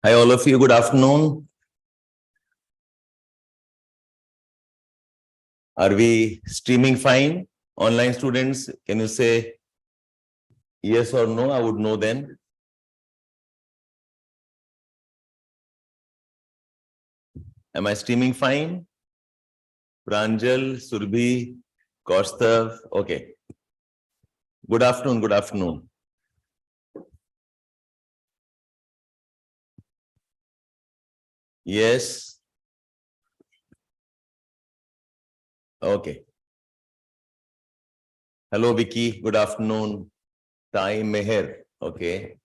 Hi, all of you. Good afternoon. Are we streaming fine? Online students, can you say yes or no? I would know then. Am I streaming fine? Pranjal, Surbhi, Kaustav. Okay. Good afternoon. Good afternoon. Yes. Okay. Hello, Vicky. Good afternoon. Time Meher. Okay.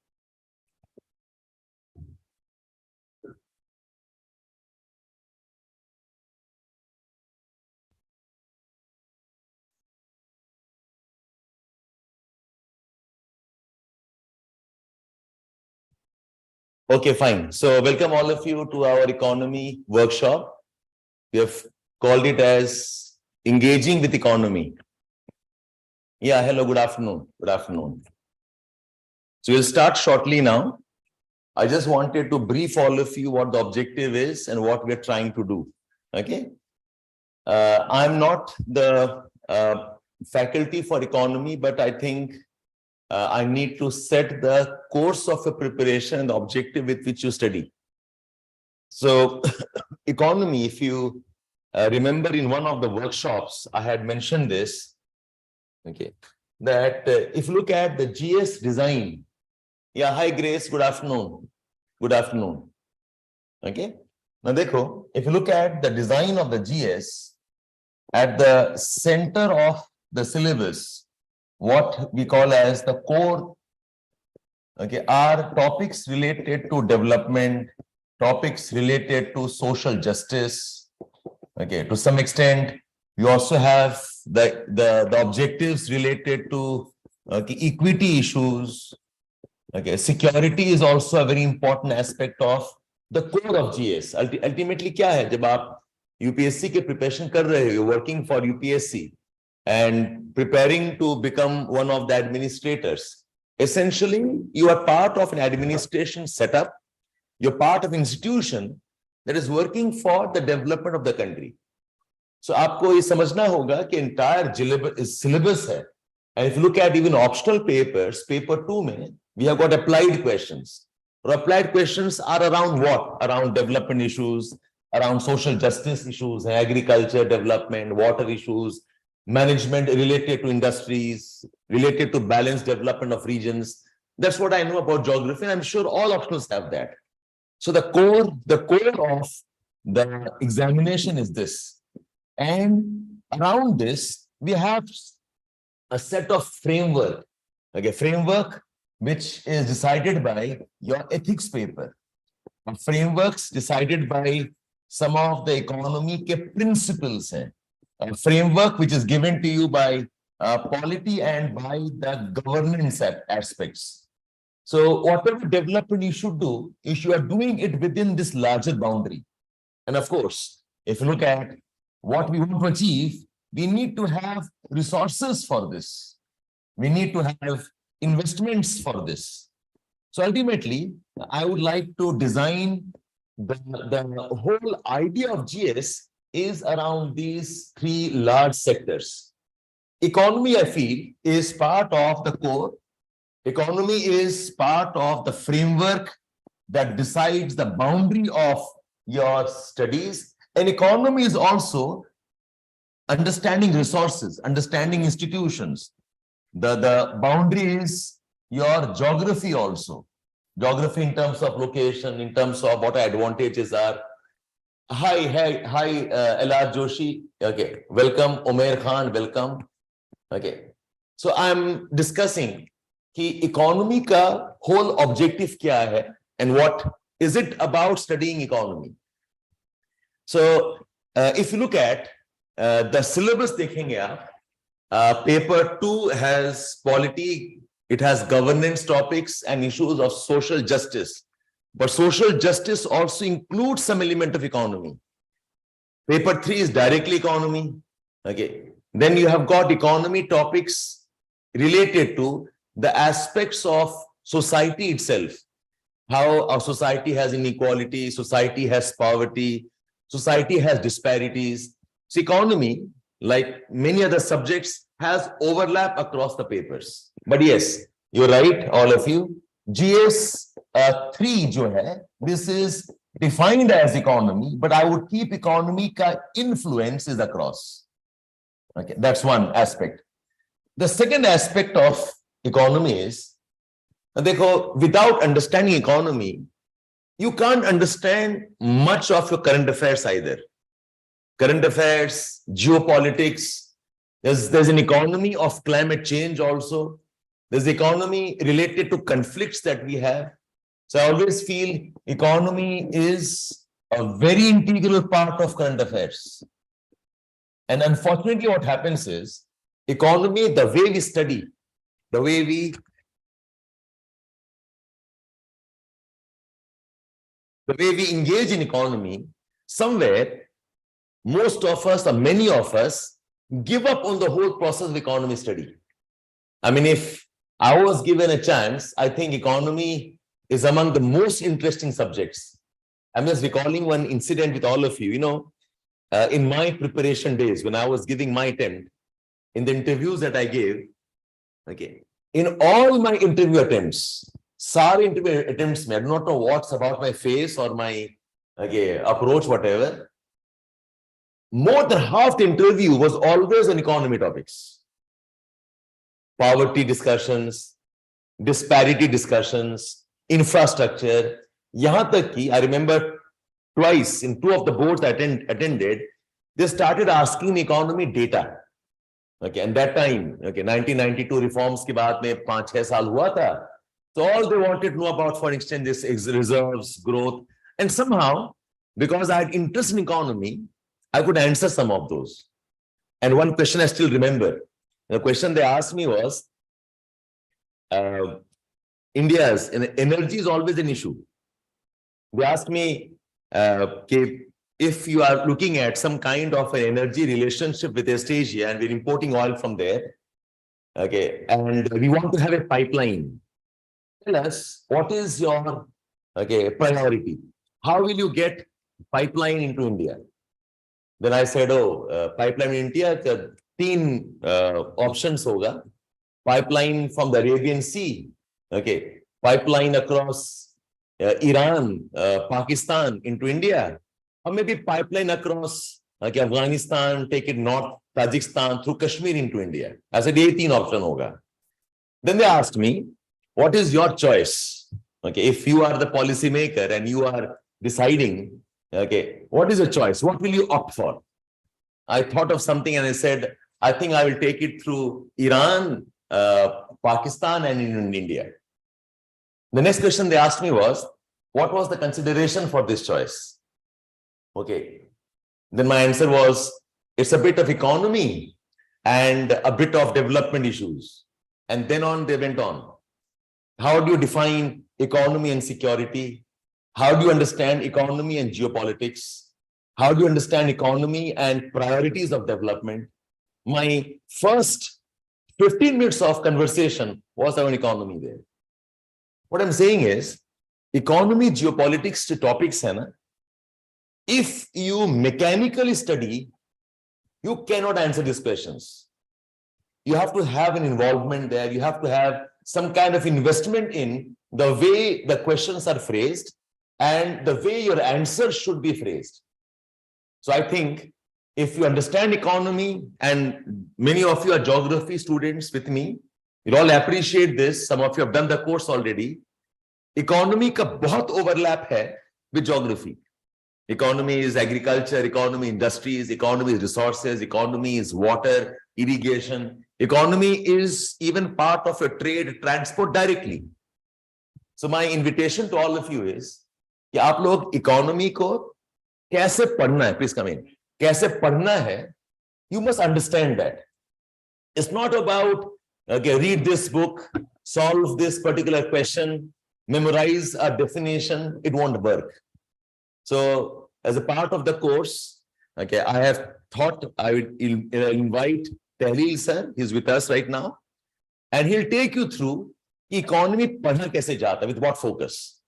Okay, fine. So welcome all of you to our economy workshop. We have called it as engaging with economy. Yeah, hello, good afternoon. Good afternoon. So we'll start shortly now. I just wanted to brief all of you what the objective is and what we're trying to do. Okay. I'm not the faculty for economy, but I think I need to set the course of a preparation and the objective with which you study. So economy, if you remember in one of the workshops, I had mentioned this, okay, that if you look at the GS design. Yeah, hi Grace, good afternoon. Good afternoon. Okay. Now, dekho, if you look at the design of the GS, at the center of the syllabus, what we call as the core, okay, are topics related to development, topics related to social justice. Okay, to some extent, you also have the objectives related to equity issues. Okay, security is also a very important aspect of the core of GS. Ultimately, क्या है जब आप UPSC के preparation कर रहे हो, you're working for UPSC and preparing to become one of the administrators. Essentially, you are part of an administration setup. You're part of an institution that is working for the development of the country. So आपको ये समझना होगा कि entire syllabus है. And if you look at even optional papers, paper 2 में, we have got applied questions. Or applied questions are around what? Around development issues, around social justice issues, agriculture, development, water issues, management related to industries, related to balanced development of regions. That's what I know about geography, and I'm sure all optionals have that. So the core of the examination is this. And around this, we have a set of framework, okay, framework which is decided by your ethics paper, frameworks decided by some of the economy ke principles, a framework which is given to you by polity and by the governance aspects. So whatever development you should do, if you are doing it within this larger boundary. And of course, if you look at what we want to achieve, we need to have resources for this. We need to have investments for this. So ultimately, I would like to design the whole idea of GS is around these three large sectors. Economy, I feel, is part of the core. Economy is part of the framework that decides the boundary of your studies. And economy is also understanding resources, understanding institutions. The boundary is your geography also. Geography in terms of location, in terms of what advantages are. Hi, Elad Joshi. Okay, welcome. Umair Khan, welcome. Okay, so I'm discussing कि economy का whole objective क्या है and what is it about studying economy. So if you look at the syllabus देखेंगे आप, paper 2 has polity, it has governance topics and issues of social justice, but social justice also includes some element of economy. Paper 3 is directly economy. Okay, then you have got economy topics related to the aspects of society itself. how our society has inequality, society has poverty, society has disparities. So economy, like many other subjects, has overlap across the papers. But yes, you're right, all of you. GS 3 jo hai, this is defined as economy, but I would keep economy ka influence is across. Okay, that's one aspect. The second aspect of economy is, without understanding economy, you can't understand much of your current affairs either. Current affairs, geopolitics, there's an economy of climate change also. There's economy related to conflicts that we have. So I always feel economy is a very integral part of current affairs. And unfortunately, what happens is, economy, the way we study, the way we engage in economy, somewhere, most of us or many of us give up on the whole process of economy study. I mean, if I was given a chance, I think economy is among the most interesting subjects. I'm just recalling one incident with all of you. In my preparation days, when I was giving my attempt, in the interviews that I gave, okay, in all my interview attempts, I do not know what's about my face or my approach, whatever. More than half the interview was always on economy topics. Poverty discussions, disparity discussions, infrastructure. Yahan tak ki, I remember twice in two of the boards I attended, they started asking economy data. Okay, and that time, 1992 reforms ke baad mein 5-6 saal hua tha. So all they wanted to know about foreign exchange, this reserves, growth. And somehow, because I had interest in economy, I could answer some of those. And one question I still remember. The question they asked me was, India's energy is always an issue. They asked me, if you are looking at some kind of an energy relationship with East Asia and we're importing oil from there, okay, and we want to have a pipeline, tell us what is your priority? How will you get pipeline into India? Then I said, pipeline in India, three options hoga. Pipeline from the Arabian Sea, okay, pipeline across Iran, Pakistan into India, or maybe pipeline across Afghanistan, take it north, Tajikistan, through Kashmir into India. I said, ye teen option hoga. Then they asked me, what is your choice? Okay, if you are the policy maker and you are deciding, okay, what is your choice? What will you opt for? I thought of something and I said, I think I will take it through Iran, Pakistan, and in India. The next question they asked me was, what was the consideration for this choice? Okay. Then my answer was, it's a bit of economy and a bit of development issues. And then on, they went on. How do you define economy and security? How do you understand economy and geopolitics? How do you understand economy and priorities of development? My first 15 minutes of conversation was on economy there. What I'm saying is, economy, geopolitics to topics hai na, if you mechanically study, you cannot answer these questions. You have to have an involvement there. You have to have some kind of investment in the way the questions are phrased and the way your answers should be phrased. So I think if you understand economy, and many of you are geography students with me, you'll all appreciate this. Some of you have done the course already. Economy ka bahut overlap hai with geography. Economy is agriculture, economy industries, economy is resources, economy is water, irrigation. Economy is even part of your trade, transport directly. So my invitation to all of you is कि आप लोग economy को कैसे पढ़ना है, please come in. कैसे पढ़ना है, you must understand that. It's not about read this book, solve this particular question, memorize a definition. It won't work. So as a part of the course, I have thought I would invite Tahleel sir. He's with us right now, and he'll take you through economy padhna kaise jata, with what focus.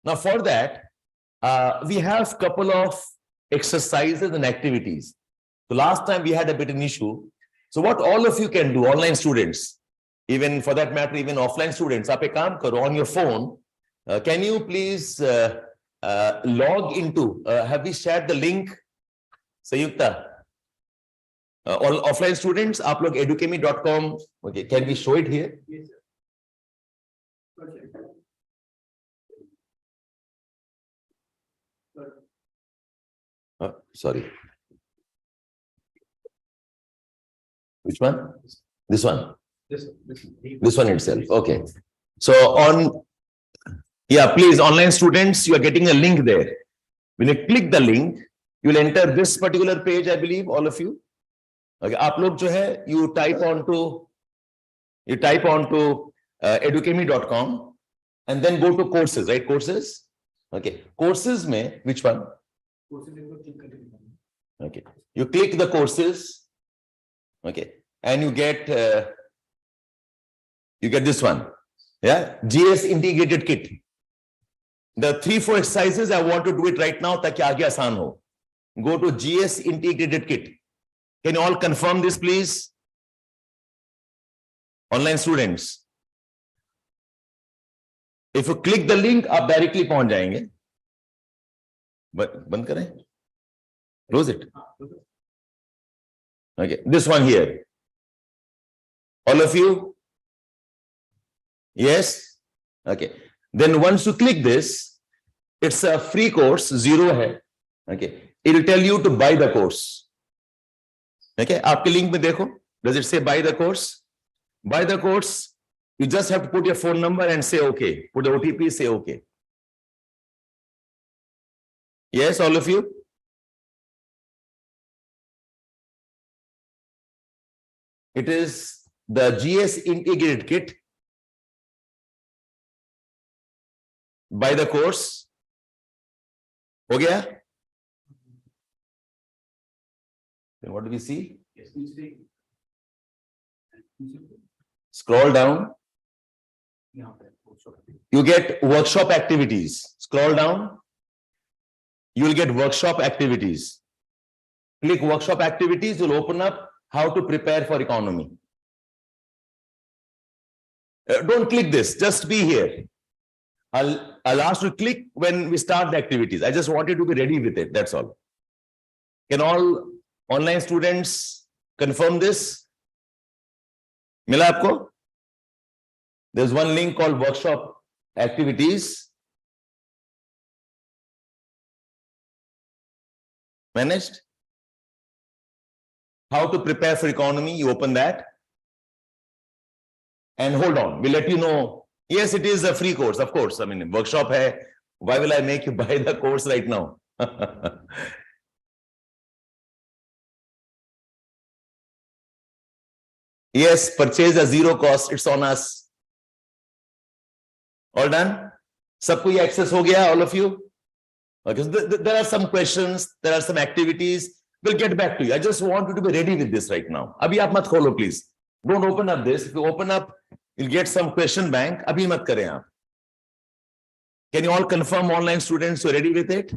Now for that, we have couple of exercises and activities. So last time we had a bit of an issue. So what all of you can do, online students, even for that matter, even offline students, aap ek kaam karo on your phone. Can you please log into, have we shared the link, Sayukta? All offline students, aap log edukemy.com. Okay, can we show it here? Yes, sir. Okay. Sorry. Which one? This one. This one itself. Okay. So on, yeah, please, online students, you are getting a link there. When you click the link, you will enter this particular page, I believe, all of you. Okay, aap log jo hai, you type onto edukemy.com and then go to courses, right? Courses. Okay. Courses mein, which one? Okay. You click the courses. Okay. And you get this one. Yeah. GS integrated kit. The 3-4 exercises, I want to do it right now taki aage aasan ho. Go to GS integrated kit. Can you all confirm this, please? Online students. If you click the link, आप directly पहुंच जाएंगे. But बंद करें. Close it. Okay, this one here. All of you? Yes? Okay. Then once you click this, it's a free course, 0 hai. Okay. It will tell you to buy the course. Okay. आपके link में देखो. Does it say buy the course? Buy the course. You just have to put your phone number and say okay. Put the OTP, say okay. Yes, all of you? It is the GS integrated kit. Buy the course. Ho gaya? Then what do we see? Scroll down. You get workshop activities. Scroll down. You will get workshop activities. Click workshop activities. You'll open up how to prepare for economy. Don't click this. Just be here. I'll ask you to click when we start the activities. I just want you to be ready with it. That's all. Can all online students confirm this? Mila aapko? There's one link called workshop activities. Managed? How to prepare for economy, you open that. And hold on, we'll let you know. Yes, it is a free course, of course. I mean, workshop hai. Why will I make you buy the course right now? Yes, purchase a 0 cost. It's on us. All done? Sabko ye access ho gaya, all of you? Okay, so there are some questions, there are some activities. We'll get back to you. I just want you to be ready with this right now. Abhi aap mat kholo, please. Don't open up this. If you open up, you'll get some question bank. Abhi mat kare aap. Can you all confirm, online students, you're ready with it?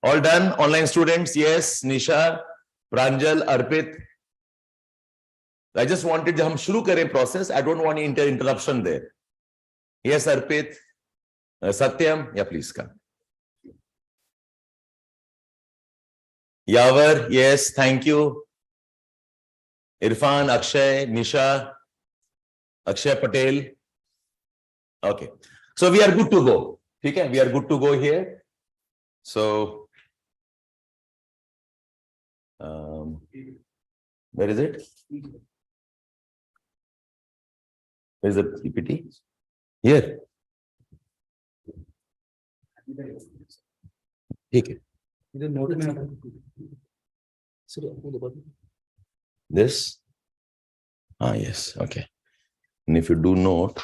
All done, online students? Yes, Nisha, Pranjal, Arpit. I just wanted to shuru kare process. I don't want any interruption there. Yes, Arpit. Satyam, yeah, please come. Yavar, yes, thank you. Irfan, Akshay, Nisha, Akshay Patel. Okay, so we are good to go. Okay, we are good to go here. So, where is it? Where is the PPT? Here. Okay. This? Ah, yes. Okay. And if you do note,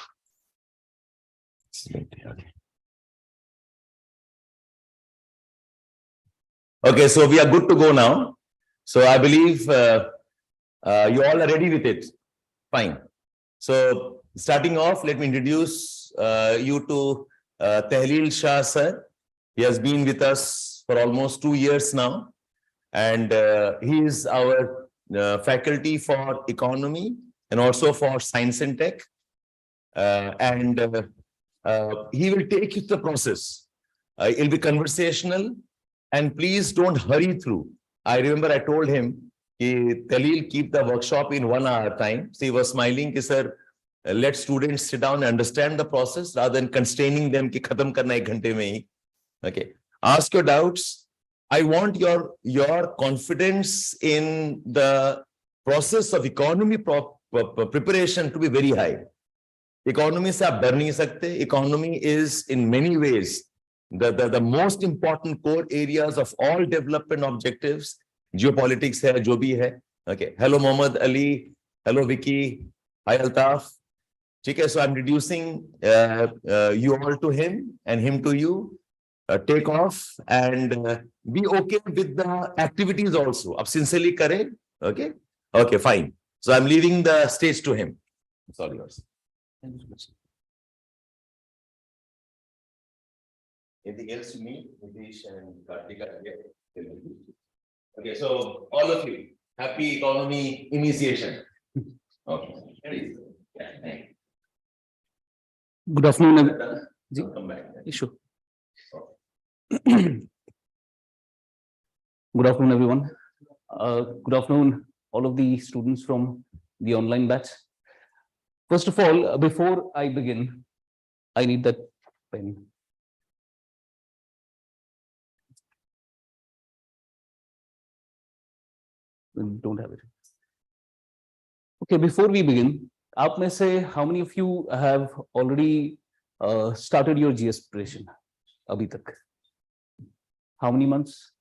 okay, so we are good to go now. So I believe you all are ready with it. Fine. So starting off, let me introduce you to Tahleel Shah sir. He has been with us for almost 2 years now, and he is our faculty for economy and also for science and tech. He will take you through the process. It'll be conversational, and please don't hurry through. I remember I told him, Tahleel, keep the workshop in 1 hour time. So he was smiling, sir, let students sit down and understand the process rather than constraining them ki khatam karna 1 ghante mein hi. Okay. Ask your doubts. I want your confidence in the process of economy preparation to be very high. Economy se aap dar nahi sakte. Economy is in many ways the most important core areas of all development objectives. Geopolitics hai, jo bhi hai. Okay. Hello, Mohammad Ali. Hello, Vicky. Hi, Altaf. Okay, so I'm introducing you all to him and him to you. Take off and be okay with the activities also. Ab sincerely kare. Okay. Okay, fine. So I'm leaving the stage to him. It's all yours. Anything else to me, Nitish and Kartika? Okay, so all of you, happy economy initiation. Okay. Yeah, good afternoon. come back. Sure. Good afternoon, everyone. Good afternoon, all of the students from the online batch. First of all, before I begin, I need that pen. Don't have it. Okay, before we begin, aap mein se, how many of you have already started your GS preparation? Abhi tak. How many months?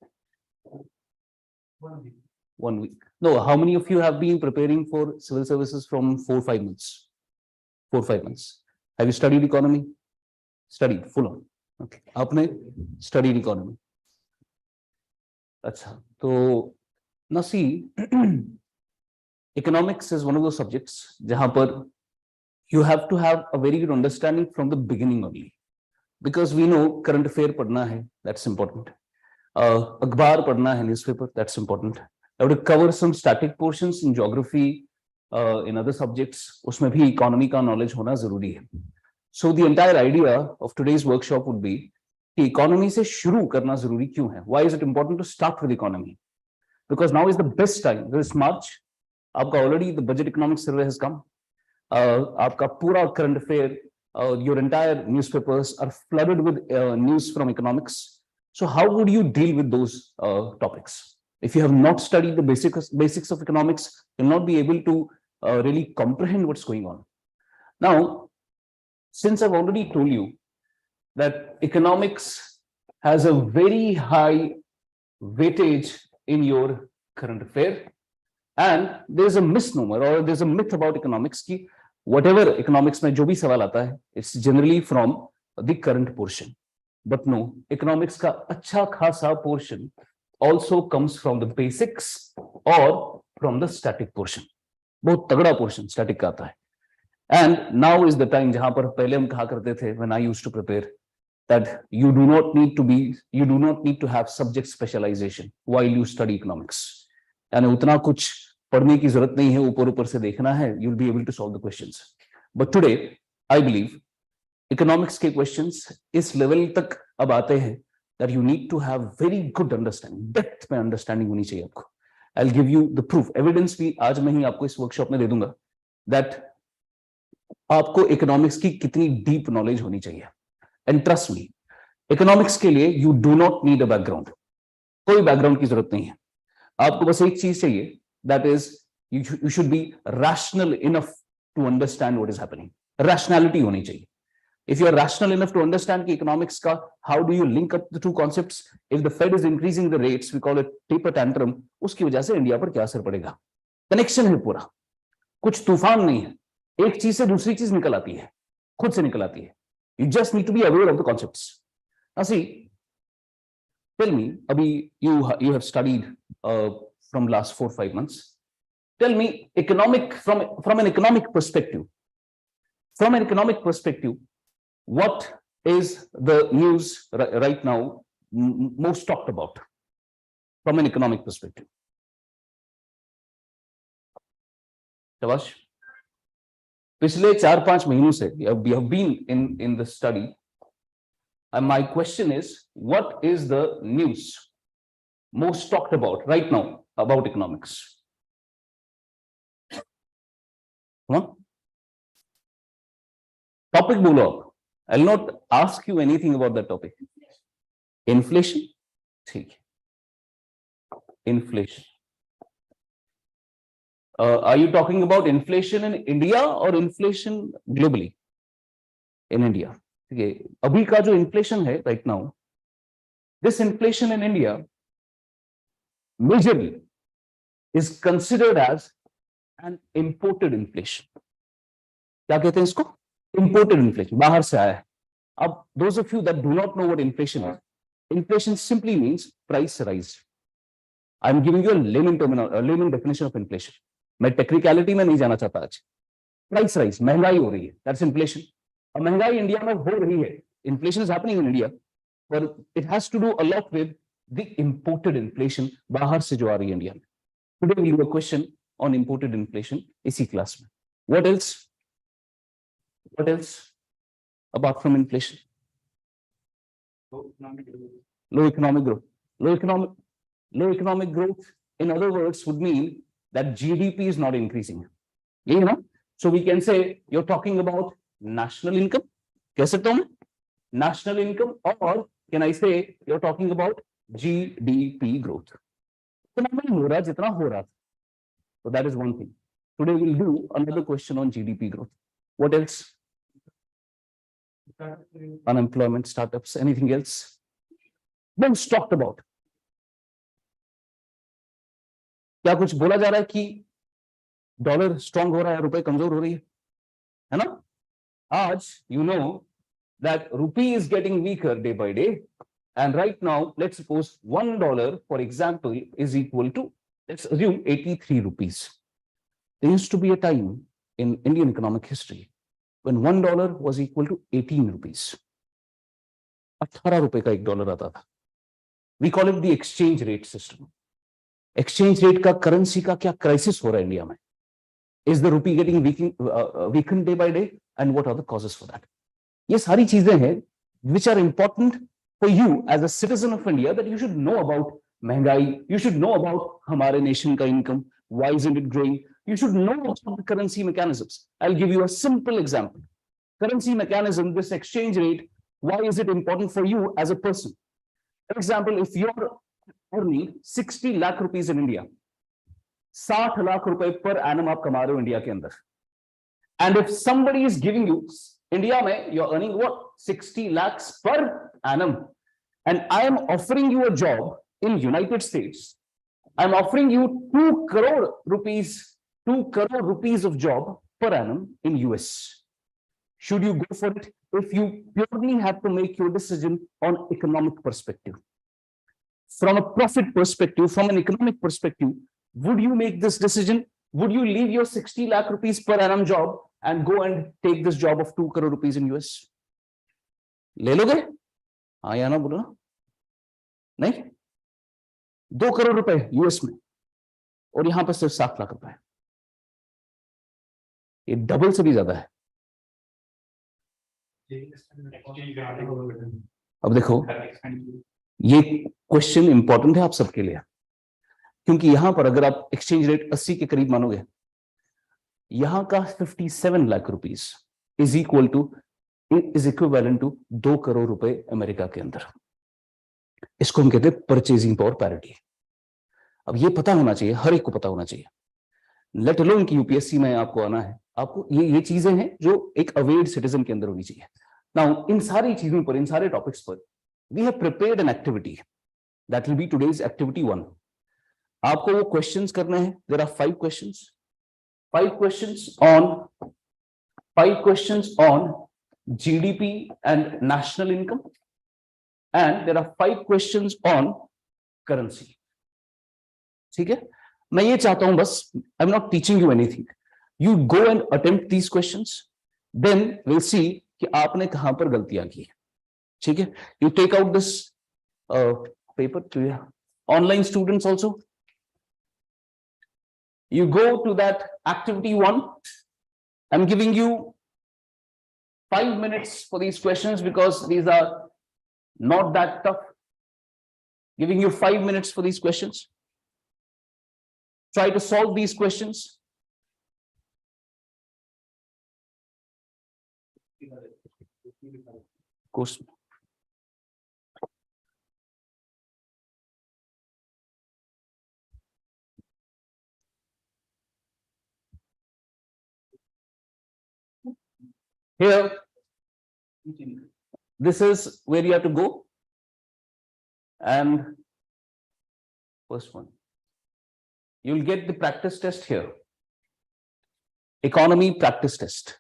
1 week. 1 week. No, how many of you have been preparing for civil services from 4-5 months? 4-5 months. Have you studied economy? Studied full on. Okay. Aapne studied economy. Acha. So now see, economics is one of those subjects jahan par you have to have a very good understanding from the beginning only, because we know current affair padna hai, that's important. Akhbar padna hai, newspaper, that's important. I would cover some static portions in geography, in other subjects. Usme bhi economy ka knowledge hona zaruri hai. So the entire idea of today's workshop would be कि economy से शुरू करना जरूरी क्यों है? Why is it important to start with economy? Because now is the best time. This March, आपका already the budget economic survey has come. आपका पूरा current affair, your entire newspapers are flooded with news from economics. So how would you deal with those topics? If you have not studied the basics of economics, you'll not be able to really comprehend what's going on. Now, since I've already told you that economics has a very high weightage in your current affair, and there's a misnomer or there's a myth about economics ki whatever economics mein jo bhi sawal aata hai, it's generally from the current portion. But no, economics ka acha khasa portion also comes from the basics or from the static portion. बहुत तगड़ा portion static का आता है. And now is the time जहां पर पहले हम कहा करते थे, when I used to prepare, that you do not need to have subject specialization while you study economics. And उतना कुछ पढ़ने की जरूरत नहीं है, ऊपर से देखना है, you'll be able to solve the questions. But today, I believe economics के questions इस level तक अब आते हैं that you need to have very good understanding, depth में understanding होनी चाहिए आपको. I'll give you the proof, evidence भी आज मैं ही आपको इस workshop में दे दूंगा that आपको economics की कितनी deep knowledge होनी चाहिए. And trust me, economics के लिए you do not need a background. कोई background की जरूरत नहीं है. आपको बस एक चीज चाहिए, that is you should be rational enough to understand what is happening. Rationality होनी चाहिए. If you are rational enough to understand कि economics का how do you link up the two concepts, if the Fed is increasing the rates, we call it taper tantrum, उसकी वजह से India पर क्या असर पड़ेगा. Connection है पूरा, कुछ तूफान नहीं है, एक चीज से दूसरी चीज निकल आती है, खुद से निकल आती है. You just need to be aware of the concepts. Now see, tell me, Abhi, you have studied from last 4-5 months. Tell me, from an economic perspective, from an economic perspective, what is the news right now most talked about from an economic perspective? Shabash. पिछले 4-5 महीनों से we have been in the study, and my question is, what is the news most talked about right now about economics? Come on. Topic बोलो आप. I'll not ask you anything about that topic. Inflation. ठीक है. Inflation. Are you talking about inflation in India or inflation globally? In India. Okay. अभी का जो inflation है right now, this inflation in India majorly is considered as an imported inflation. क्या कहते हैं इसको? Imported inflation. बाहर से आया है. अब those of you that do not know what inflation is, inflation simply means price rise. I'm giving you a layman definition of inflation. मैं टेक्निकलिटी में नहीं जाना चाहता आज. प्राइस राइज, महंगाई हो रही है, दैट्स इन्फ्लेशन. अब महंगाई इंडिया में हो रही है, inflation is happening in India, but it has to do a lot with the imported inflation बाहर से जो आ रही है इंडिया में. Today we will do a question on imported inflation इसी क्लास में. What else apart from inflation? Low economic growth in other words would mean that GDP is not increasing. You know, so we can say you're talking about national income. कह सकता हूं मैं? National income, or can I say you're talking about GDP growth? इतना नहीं हो रहा जितना हो रहा था. So that is one thing. Today we'll do another question on GDP growth. What else? Unemployment, startups, anything else? Most talked about. क्या कुछ बोला जा रहा है कि डॉलर स्ट्रांग हो रहा है, रुपए कमजोर हो रही है ना? आज you know that rupee is getting weaker day by day, and right now let's suppose $1 for example is equal to, let's assume 83 rupees. There used to be a time in Indian economic history when $1 was equal to 18 rupees. 18 रुपए का $1 आता था. We call it the exchange rate system. Exchange rate का, currency का क्या crisis हो रहा है इंडिया में? Is the rupee getting weaken day by day, and what are the causes for that? ये सारी चीजें हैं which are important for you as a citizen of India, that you should know about महंगाई, you should know about हमारे nation का income, why is it growing, you should know about the currency mechanisms. I will give you a simple example. Currency mechanism, this exchange rate, why is it important for you as a person? For example, if you are earning 60 lakh rupees in India, 60 lakh रुपए per annum आप कमा रहे हो India के अंदर, and if somebody is giving you, India में you're earning what, 60 lakhs per annum, and I am offering you a job in United States, I'm offering you 2 crore rupees of job per annum in US. Should you go for it? If you purely have to make your decision on economic perspective, from a profit perspective, from an economic perspective, would you make this decision? Would you leave your 60 lakh rupees per annum job and go and take this job of 2 crore rupees in US? ले लोगे? हाँ या ना बोलो ना? नहीं? 2 करोड़ रुपए US में, और यहां पर सिर्फ 7 लाख रुपए. ये डबल से भी ज्यादा है. अब देखो, ये क्वेश्चन इंपॉर्टेंट है आप सबके लिए, क्योंकि यहां पर अगर आप एक्सचेंज रेट 80 के करीब मानोगे, यहां का 57 lakh rupees is equivalent to 2 crore रुपए अमेरिका के अंदर. इसको हम कहते हैं परचेजिंग पावर पैरिटी. अब ये पता होना चाहिए, हर एक को पता होना चाहिए, लेट अलोन कि यूपीएससी में आपको आना है. आपको ये चीजें हैं जो एक अवेयर्ड सिटीजन के अंदर होनी चाहिए. नाउ इन सारी चीजों पर, इन सारे टॉपिक्स पर we have prepared an activity that will be today's activity 1. आपको वो questions करने हैं. There are 5 questions. 5 questions on GDP and national income, and there are 5 questions on currency. ठीक है? मैं ये चाहता हूं बस, I'm not teaching you anything. You go and attempt these questions. Then will see कि आपने कहां पर गलतियां की। ठीक है, you take out this paper to online students also, you go to that activity 1. I'm giving you 5 minutes for these questions because these are not that tough. Giving you 5 minutes for these questions. Try to solve these questions. Course. Here, this is where you have to go. And first one, you'll get the practice test here. Economy practice test.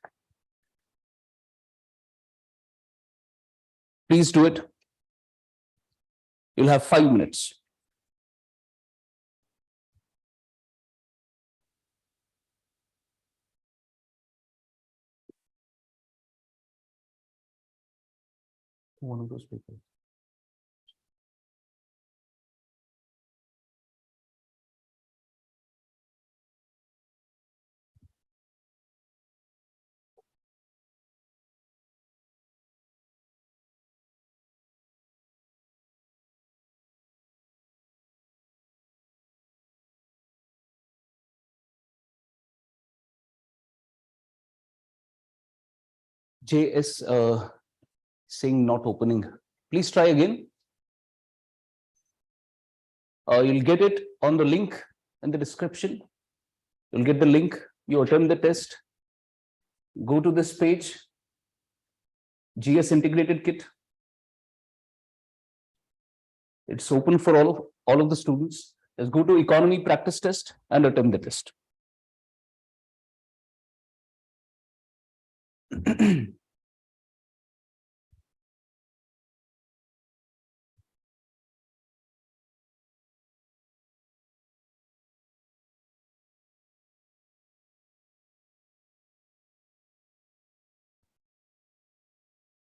Please do it. You'll have 5 minutes. One of those papers. JS saying not opening. Please try again. You'll get it on the link in the description. You'll get the link. You attempt the test. Go to this page. GS integrated kit. It's open for all of the students. Just go to economy practice test and attempt the test.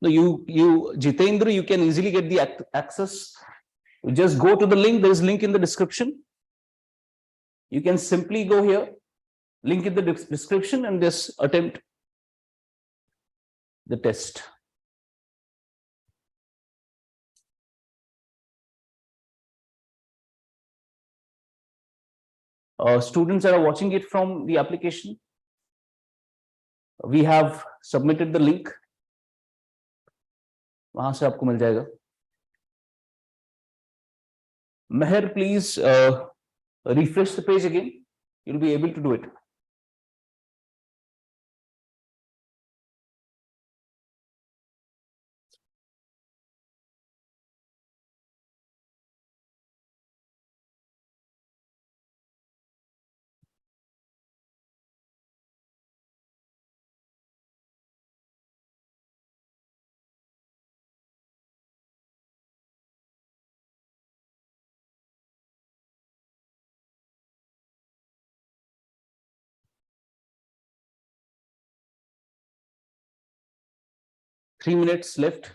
No, you Jitendra, you can easily get the access. You just go to the link. There is link in the description. You can simply go here, link in the description, and just attempt the test. Students that are watching it from the application, we have submitted the link. वहां से आपको मिल जाएगा. Meher, please refresh the page again. You'll be able to do it. Three minutes left.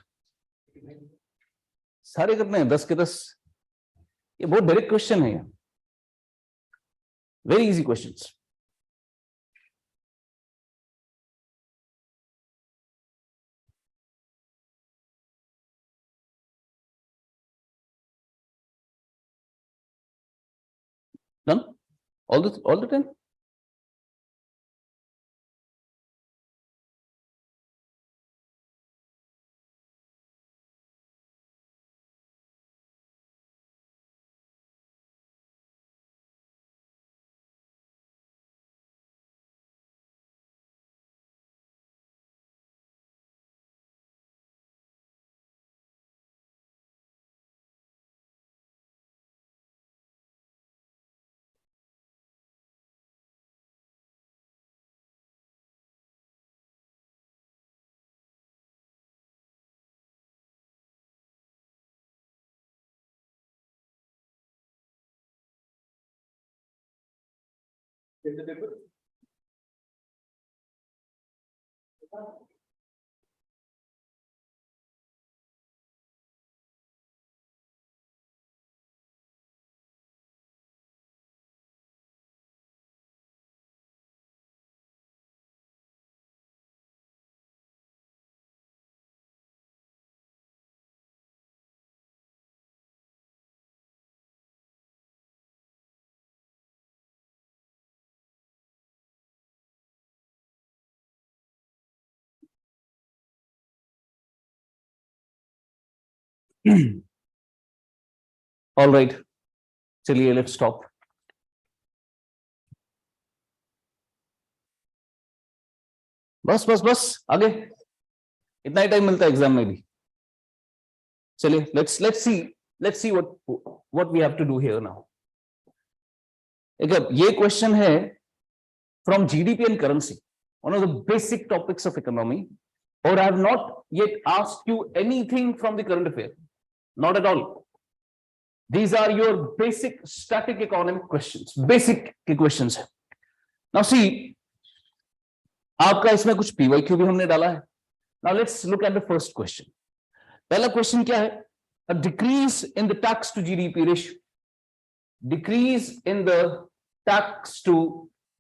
सारे करने हैं 10 के 10. ये बहुत डायरेक्ट क्वेश्चन है. Very easy questions. Done? All the time? All right, चलिए लेट्स स्टॉप। बस बस बस, आगे इतना ही टाइम मिलता है एग्जाम में भी। चलिए let's see what we have to do here now. ये क्वेश्चन है from GDP and currency, one of the basic topics of economy, और I have not yet asked you anything from the current affair, not at all. These are your basic static economic questions, basic के questions है। Now see, आपका इसमें कुछ PYQ भी हमने डाला है। Now let's look at the first question. पहला question क्या है? A decrease in the tax to GDP ratio. Decrease in the tax to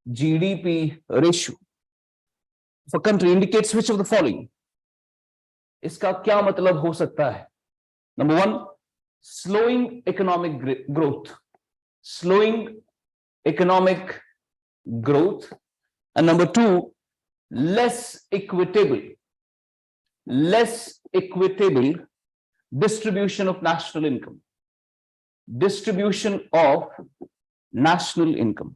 GDP ratio of a country indicates which of the following? इसका क्या मतलब हो सकता है? Number one, slowing economic growth, slowing economic growth, and number two, less equitable distribution of national income, distribution of national income.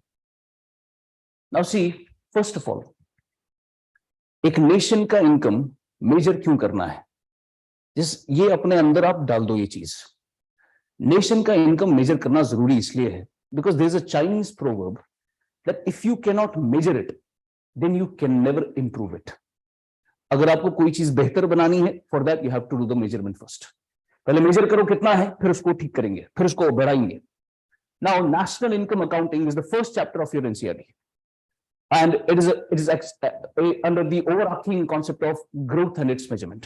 Now see, first of all, एक nation का income major क्यों करना है? ये अपने अंदर आप डाल दो ये चीज। नेशन का इनकम मेजर करना जरूरी इसलिए है because there is a Chinese proverb that if you can not measure it then you can never improve it. अगर आपको कोई चीज बेहतर बनानी है, for that you have to do the measurement first. पहले मेजर करो कितना है, फिर उसको ठीक करेंगे, फिर उसको बढ़ाएंगे। Now national income accounting is the first chapter of your NCERT and it is under the overarching concept of growth and its measurement.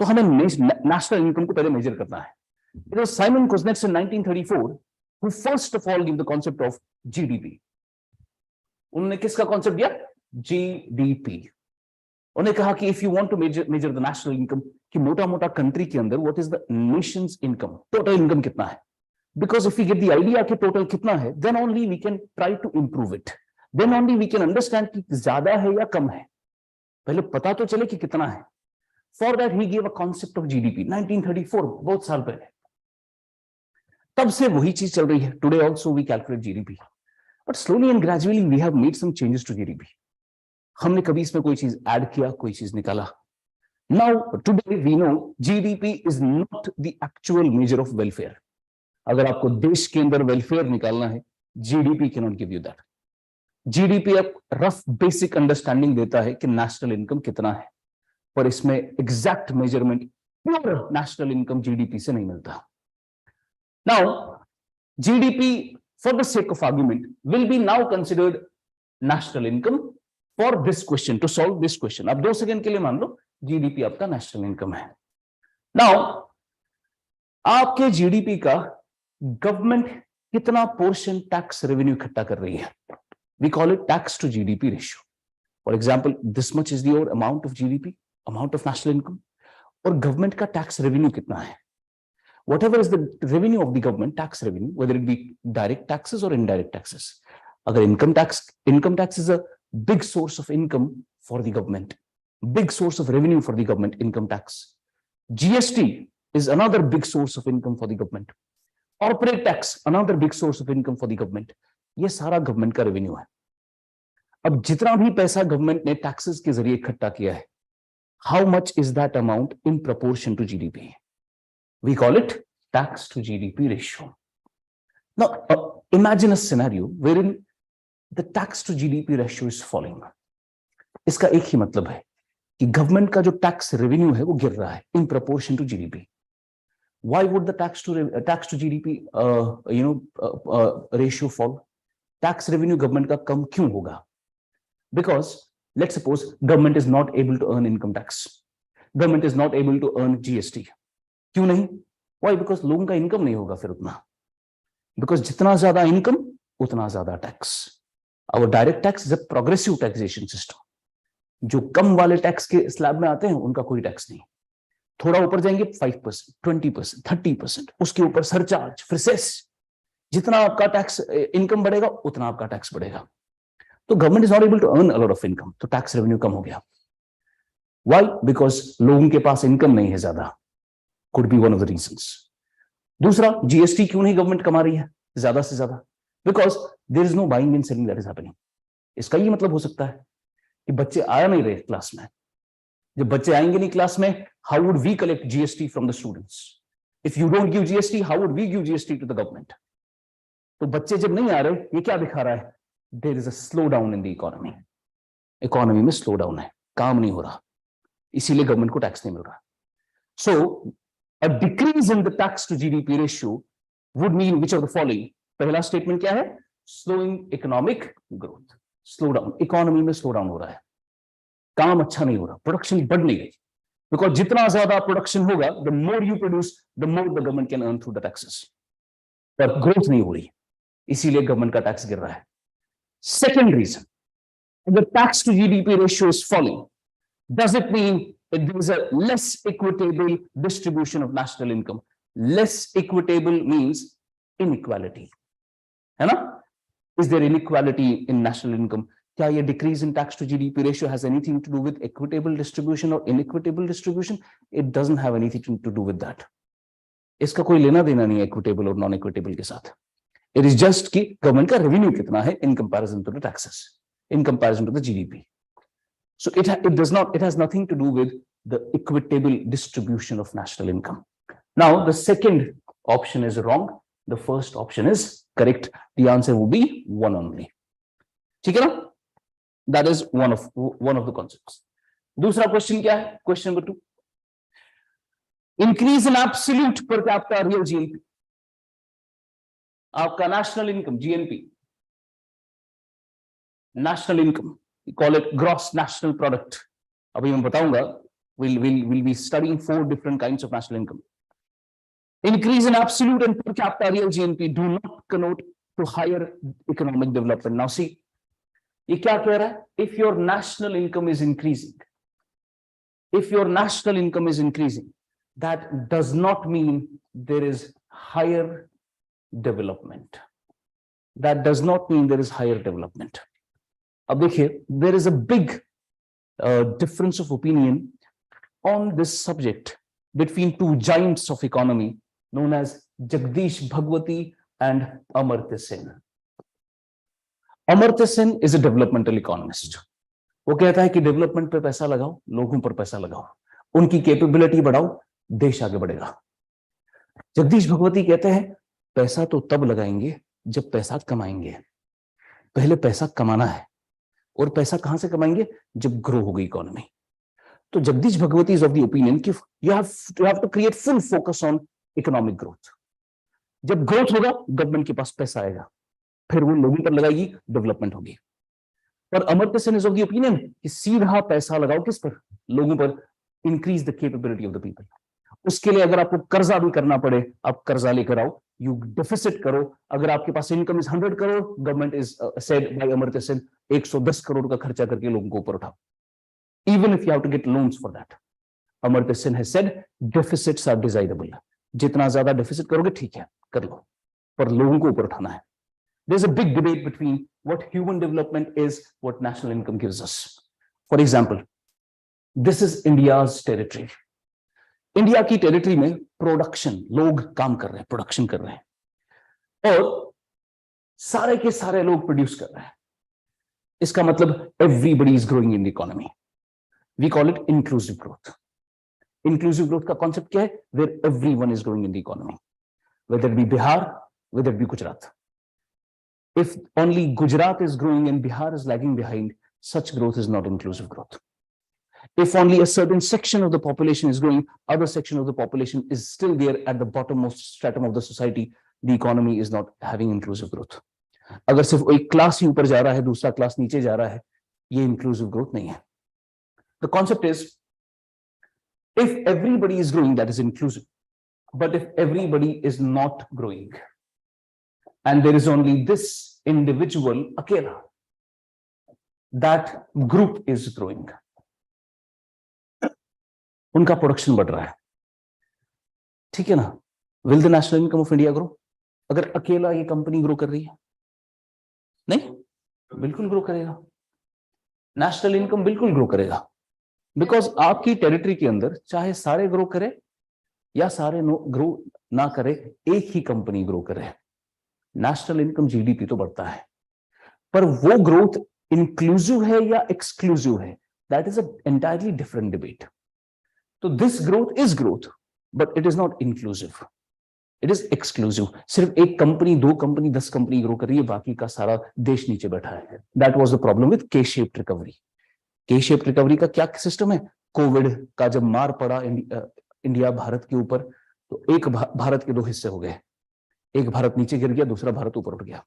तो हमें नेशनल इनकम को पहले मेजर करना है। It was Simon Kuznets in 1934 who first of all gave the concept of GDP. उन्होंने किसका concept दिया? GDP. उन्होंने कहा कि if you want to measure the national income, कि मोटा मोटा कंट्री के अंदर what is the nation's income, total income कितना है? Because if we get the idea कि टोटल कितना है, then only we can try to improve it. Then only we can understand कि ज्यादा है या कम है। पहले पता तो चले कि कितना है। For that he gave a concept of GDP 1934, बहुत साल पहले। तब से वही चीज चल रही है। Today also we calculate GDP, but slowly and gradually we have made some changes to GDP. हमने कभी इसमें कोई चीज ऐड किया, कोई चीज निकाला। Now today we know GDP is not the actual measure of welfare. अगर आपको देश के अंदर वेलफेयर निकालना है, GDP cannot give you that. GDP एक रफ बेसिक अंडरस्टैंडिंग देता है कि नेशनल इनकम कितना है, पर इसमें exact measurement pure national income GDP से नहीं मिलता। Now GDP for the sake of argument will be now considered national income for this question, to solve this question. आप 2 सेकंड के लिए मान लो जीडीपी आपका नेशनल इनकम है। नाउ आपके जीडीपी का गवर्नमेंट कितना पोर्शन टैक्स रेवेन्यू इकट्ठा कर रही है? We call it tax to GDP ratio. For example, this much is your amount of GDP, amount of national income, और government का tax revenue कितना है? Whatever is the revenue of the government, tax revenue, whether it be direct taxes or indirect taxes. अगर income tax is a big source of income for the government, big source of revenue for the government, income tax. GST is another big source of income for the government. Corporate tax, another big source of income for the government. ये सारा government का revenue है। अब जितना भी पैसा government ने taxes के जरिए इकट्ठा किया है, how much is that amount in proportion to GDP? We call it tax to GDP ratio. Now imagine a scenario wherein the tax to GDP ratio is falling. इसका एक ही मतलब है कि गवर्नमेंट का जो टैक्स रेवेन्यू है वो गिर रहा है in proportion to GDP. Why would the tax to GDP ratio fall? Tax revenue government का कम क्यों होगा? बिकॉज Let's suppose government is not able to earn income tax, government is not able to earn GST. क्यों नहीं? Why? Because लोगों का income नहीं होगा फिर उतना, because जितना ज्यादा इनकम उतना ज्यादा tax. Our direct tax is a progressive taxation system. जो कम वाले टैक्स के स्लैब में आते हैं उनका कोई टैक्स नहीं, थोड़ा ऊपर जाएंगे 5%, 20%, 30%, उसके ऊपर सरचार्ज, फिर सेस. जितना आपका टैक्स इनकम बढ़ेगा उतना आपका टैक्स बढ़ेगा. तो government is not able to earn a lot of income, तो टैक्स रेवेन्यू कम हो गया. व्हाई? बिकॉज लोगों के पास इनकम नहीं है ज्यादा. Could be one of the reasons. दूसरा, जीएसटी क्यों नहीं गवर्नमेंट कमा रही है ज्यादा से ज्यादा? Because there is no buying and selling that is happening. इसका ये मतलब हो सकता है कि बच्चे आ नहीं रहे क्लास में. जब बच्चे आएंगे नहीं क्लास में, how would we collect GST from the students? If you don't give GST, how would we give GST to the government? तो बच्चे जब नहीं आ रहे, ये क्या दिखा रहा है? There is a slow down in the economy. Economy में स्लो डाउन है, काम नहीं हो रहा, इसीलिए गवर्नमेंट को टैक्स नहीं मिल रहा. So a decrease in the tax to GDP ratio would mean which of the following. पहला स्टेटमेंट क्या है? Slowing economic growth. Slow down, economy में स्लो डाउन हो रहा है, काम अच्छा नहीं हो रहा, प्रोडक्शन बढ़ नहीं रही. बिकॉज जितना ज्यादा प्रोडक्शन होगा, the more you produce, the more the government can earn through the taxes. पर ग्रोथ नहीं हो रही, इसीलिए गवर्नमेंट का टैक्स गिर रहा है. Second reason, the tax to GDP ratio is falling. Does it mean that there is a less equitable distribution of national income? Less equitable means inequality. है ना? Is there inequality in national income? क्या ये decrease in tax to GDP ratio has anything to do with equitable distribution or inequitable distribution? It doesn't have anything to do with that. इसका कोई लेना देना नहीं है equitable और non equitable के साथ. It is just कि गवर्नमेंट का रेवेन्यू कितना है in comparison to the taxes, in comparison to the GDP. So it has nothing to do with the equitable distribution of national income. Now the second option is wrong. The first option is correct. The answer will be one only. ठीक है ना? That is one of the concepts. दूसरा question क्या है? Question number 2. Increase in absolute per capita real GNP. आपका national income, GNP, national income, we call it gross national product. अभी मैं बताऊंगा, we'll be studying 4 different kinds of national income. Increase in absolute and per capita real GNP do not connote to higher economic development. Now see, ये क्या कह रहा है? If your national income is increasing, that does not mean there is higher development. That does not mean there is higher development. अब देखिए, there is a big difference of opinion on this subject between 2 giants of economy known as Jagdish Bhagwati and Amartya Sen. Amartya Sen is a developmental economist. वो कहता है कि development पे पैसा लगाओ, लोगों पर पैसा लगाओ, उनकी कैपेबिलिटी बढ़ाओ, देश आगे बढ़ेगा. जगदीश भगवती कहते हैं पैसा तो तब लगाएंगे जब पैसा कमाएंगे. पहले पैसा कमाना है, और पैसा कहां से कमाएंगे? जब ग्रो होगी इकोनॉमी. तो Jagdish Bhagwati is of the opinion कि you have to create full focus on economic growth. जब ग्रोथ होगा, गवर्नमेंट के पास पैसा आएगा, फिर वो लोगों पर लगाएगी, डेवलपमेंट होगी. और Amartya Sen is of the opinion कि सीधा पैसा लगाओ किस पर? लोगों पर. Increase the capability of the people. उसके लिए अगर आपको कर्जा भी करना पड़े, आप कर्जा लेकर आओ, यू डेफिसिट करो. अगर आपके पास income is 100 crore, government is said by Amartya Sen 110 crore का खर्चा करके लोगों को ऊपर उठाओ. Even if you have to get loans for that. Amartya Sen has said deficits are desirable. जितना ज्यादा डेफिसिट करोगे ठीक है, कर लो, पर लोगों को ऊपर उठाना है. There is a big debate between what human development is, what national income gives us. For example, this is India's territory. India की टेरिटरी में प्रोडक्शन, लोग काम कर रहे हैं, प्रोडक्शन कर रहे हैं, और सारे के सारे लोग प्रोड्यूस कर रहे हैं. इसका मतलब everybody is growing in the economy. We call it inclusive growth. Inclusive growth का कॉन्सेप्ट क्या है? Where everyone is growing in the economy, whether it be Bihar, whether it be Gujarat. If only Gujarat is growing and Bihar is lagging behind, such growth is not inclusive growth. If only a certain section of the population is growing, other section of the population is still there at the bottommost stratum of the society, the economy is not having inclusive growth. अगर सिर्फ एक class ही ऊपर जा रहा है, दूसरा class नीचे जा रहा है, ये इंक्लूसिव ग्रोथ नहीं है. The concept is if everybody is growing, that is inclusive. But if everybody is not growing and there is only this individual akela, that group is growing. उनका प्रोडक्शन बढ़ रहा है, ठीक है ना. Will the national income of India grow? अगर अकेला ये कंपनी ग्रो कर रही है? नहीं, बिल्कुल ग्रो करेगा. नेशनल इनकम बिल्कुल ग्रो करेगा, बिकॉज आपकी टेरिटरी के अंदर चाहे सारे ग्रो करे या सारे ग्रो ना करे, एक ही कंपनी ग्रो करे, नेशनल इनकम जीडीपी तो बढ़ता है. पर वो ग्रोथ इंक्लूसिव है या एक्सक्लूसिव है, that is a entirely different debate. तो this growth is growth, but it is not inclusive, it is exclusive. सिर्फ एक कंपनी, 2 कंपनी, 10 कंपनी ग्रो कर रही है, बाकी का सारा देश नीचे बैठा है. That was the problem with के शेप्ड रिकवरी. के शेप्ड रिकवरी का क्या सिस्टम है? कोविड का जब मार पड़ा इंडिया भारत के ऊपर, तो एक भारत के 2 हिस्से हो गए. एक भारत नीचे गिर गया, दूसरा भारत ऊपर उठ गया.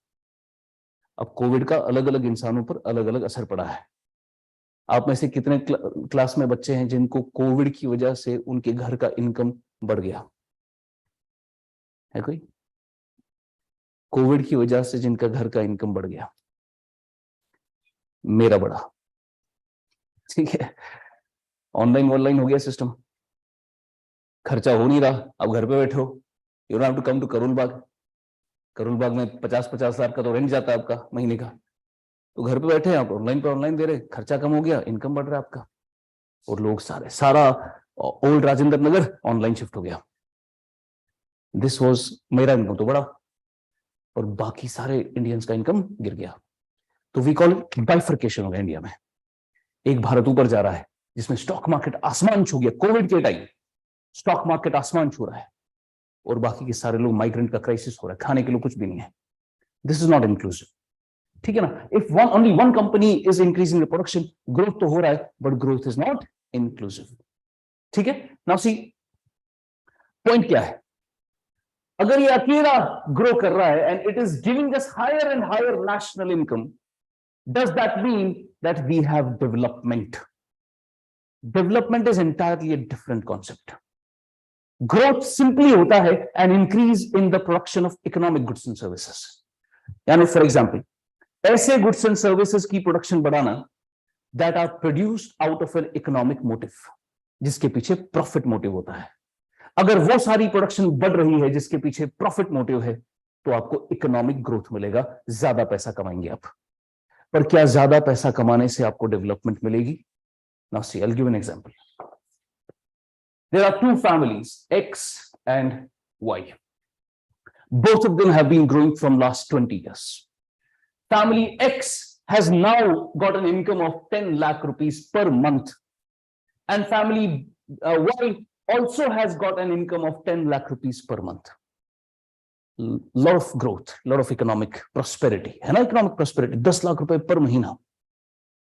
अब कोविड का अलग अलग इंसानों पर अलग अलग असर पड़ा है. आप में से कितने क्लास में बच्चे हैं जिनको कोविड की वजह से उनके घर का इनकम बढ़ गया है? कोई? कोविड की वजह से जिनका घर का इनकम बढ़ गया? मेरा बढ़ा, ठीक है. ऑनलाइन हो गया सिस्टम, खर्चा हो नहीं रहा, अब घर पे बैठो, you don't have to come to Karol Bagh. Karol Bagh में 50-50 हजार का तो रेंट जाता है आपका महीने का, तो घर पे बैठे आप ऑनलाइन पे ऑनलाइन दे रहे, खर्चा कम हो गया, इनकम बढ़ रहा है आपका. और लोग सारा old Rajendra Nagar online shift हो गया. दिस वाज, मेरा इनकम तो बढ़ा और बाकी सारे इंडियंस का इनकम गिर गया. तो वी कॉल इट बाइफर्केशन हो गया इंडिया में. एक भारत ऊपर जा रहा है जिसमें स्टॉक मार्केट आसमान छू गया. कोविड के टाइम स्टॉक मार्केट आसमान छू रहा है और बाकी के सारे लोग, माइग्रेंट का क्राइसिस हो रहा है, खाने के लिए कुछ भी नहीं है. दिस इज नॉट इंक्लूसिव, ठीक है ना. If only one company is increasing the production, growth तो हो रहा है, but growth is not inclusive, ठीक है. नाउ सी, पॉइंट क्या है? अगर ये अकेला ग्रो कर रहा है and it is giving us higher and higher national income, does that mean that we have development? Development is entirely a different concept. Growth simply होता है an increase in the production of economic goods and services. यानी for example, ऐसे goods and services की production बढ़ाना that are produced out of an economic motive, जिसके पीछे profit motive होता है. अगर वो सारी प्रोडक्शन बढ़ रही है जिसके पीछे प्रॉफिट मोटिव है, तो आपको इकोनॉमिक ग्रोथ मिलेगा, ज्यादा पैसा कमाएंगे आप. पर क्या ज्यादा पैसा कमाने से आपको डेवलपमेंट मिलेगी? Now see, I will give an example. There are 2 families, X and Y. Both of them have been growing from last 20 years. Family X has now got an income of 10 lakh rupees per month, and family Y also has got an income of 10 lakh rupees per month. Lot of growth, lot of economic prosperity, है ना? Economic prosperity, 10 lakh रुपए पर महीना.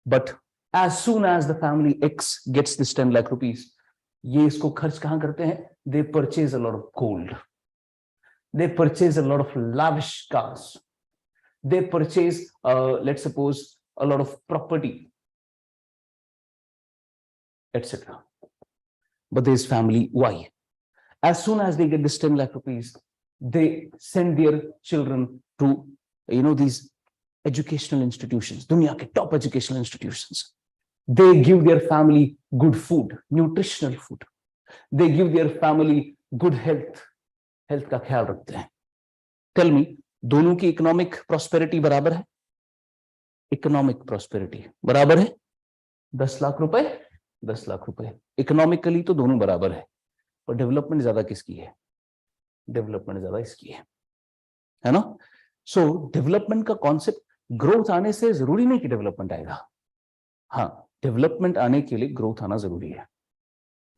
But as soon as the family X gets this 10 lakh rupees, ये इसको खर्च कहाँ करते हैं? They purchase a lot of gold. They purchase a lot of lavish cars. They purchase, let's suppose, a lot of property, etc. But there is family Y. As soon as they get this 10 lakh rupees, they send their children to, these educational institutions, दुनिया के top educational institutions. They give their family good food, nutritional food. They give their family good health. Health का ख्याल रखते हैं. Tell me, दोनों की economic prosperity बराबर है? इकोनॉमिक प्रॉस्पेरिटी बराबर है? 10 लाख रुपए, 10 लाख रुपए. इकोनॉमिकली तो दोनों बराबर है, पर डेवलपमेंट ज्यादा किसकी है? डेवलपमेंट ज्यादा इसकी है ना. सो डेवलपमेंट का कॉन्सेप्ट, ग्रोथ आने से जरूरी नहीं कि डेवलपमेंट आएगा. हाँ, डेवलपमेंट आने के लिए ग्रोथ आना जरूरी है.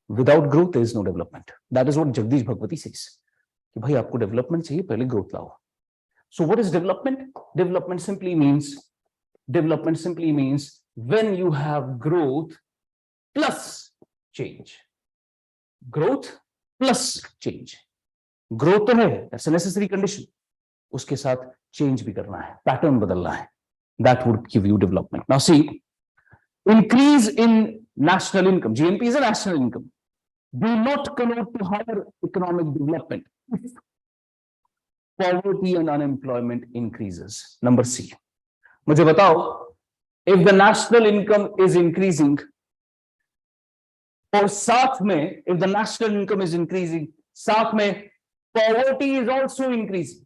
Without growth there is no development. That is what Jagdish Bhagwati says, कि भाई आपको डेवलपमेंट चाहिए, पहले ग्रोथ लाओ. So what is development? Development simply means when you have growth plus change. Growth plus change. Growth तो है, दैट्स अ नेसेसरी कंडीशन, उसके साथ चेंज भी करना है, पैटर्न बदलना है. That would give you development. Now see, increase in national income, GNP is a national income, do not connote to higher economic development if poverty and unemployment increases. Number C. मुझे बताओ, if the national income is increasing, और साथ में, if the national income is increasing, साथ में poverty is also increasing,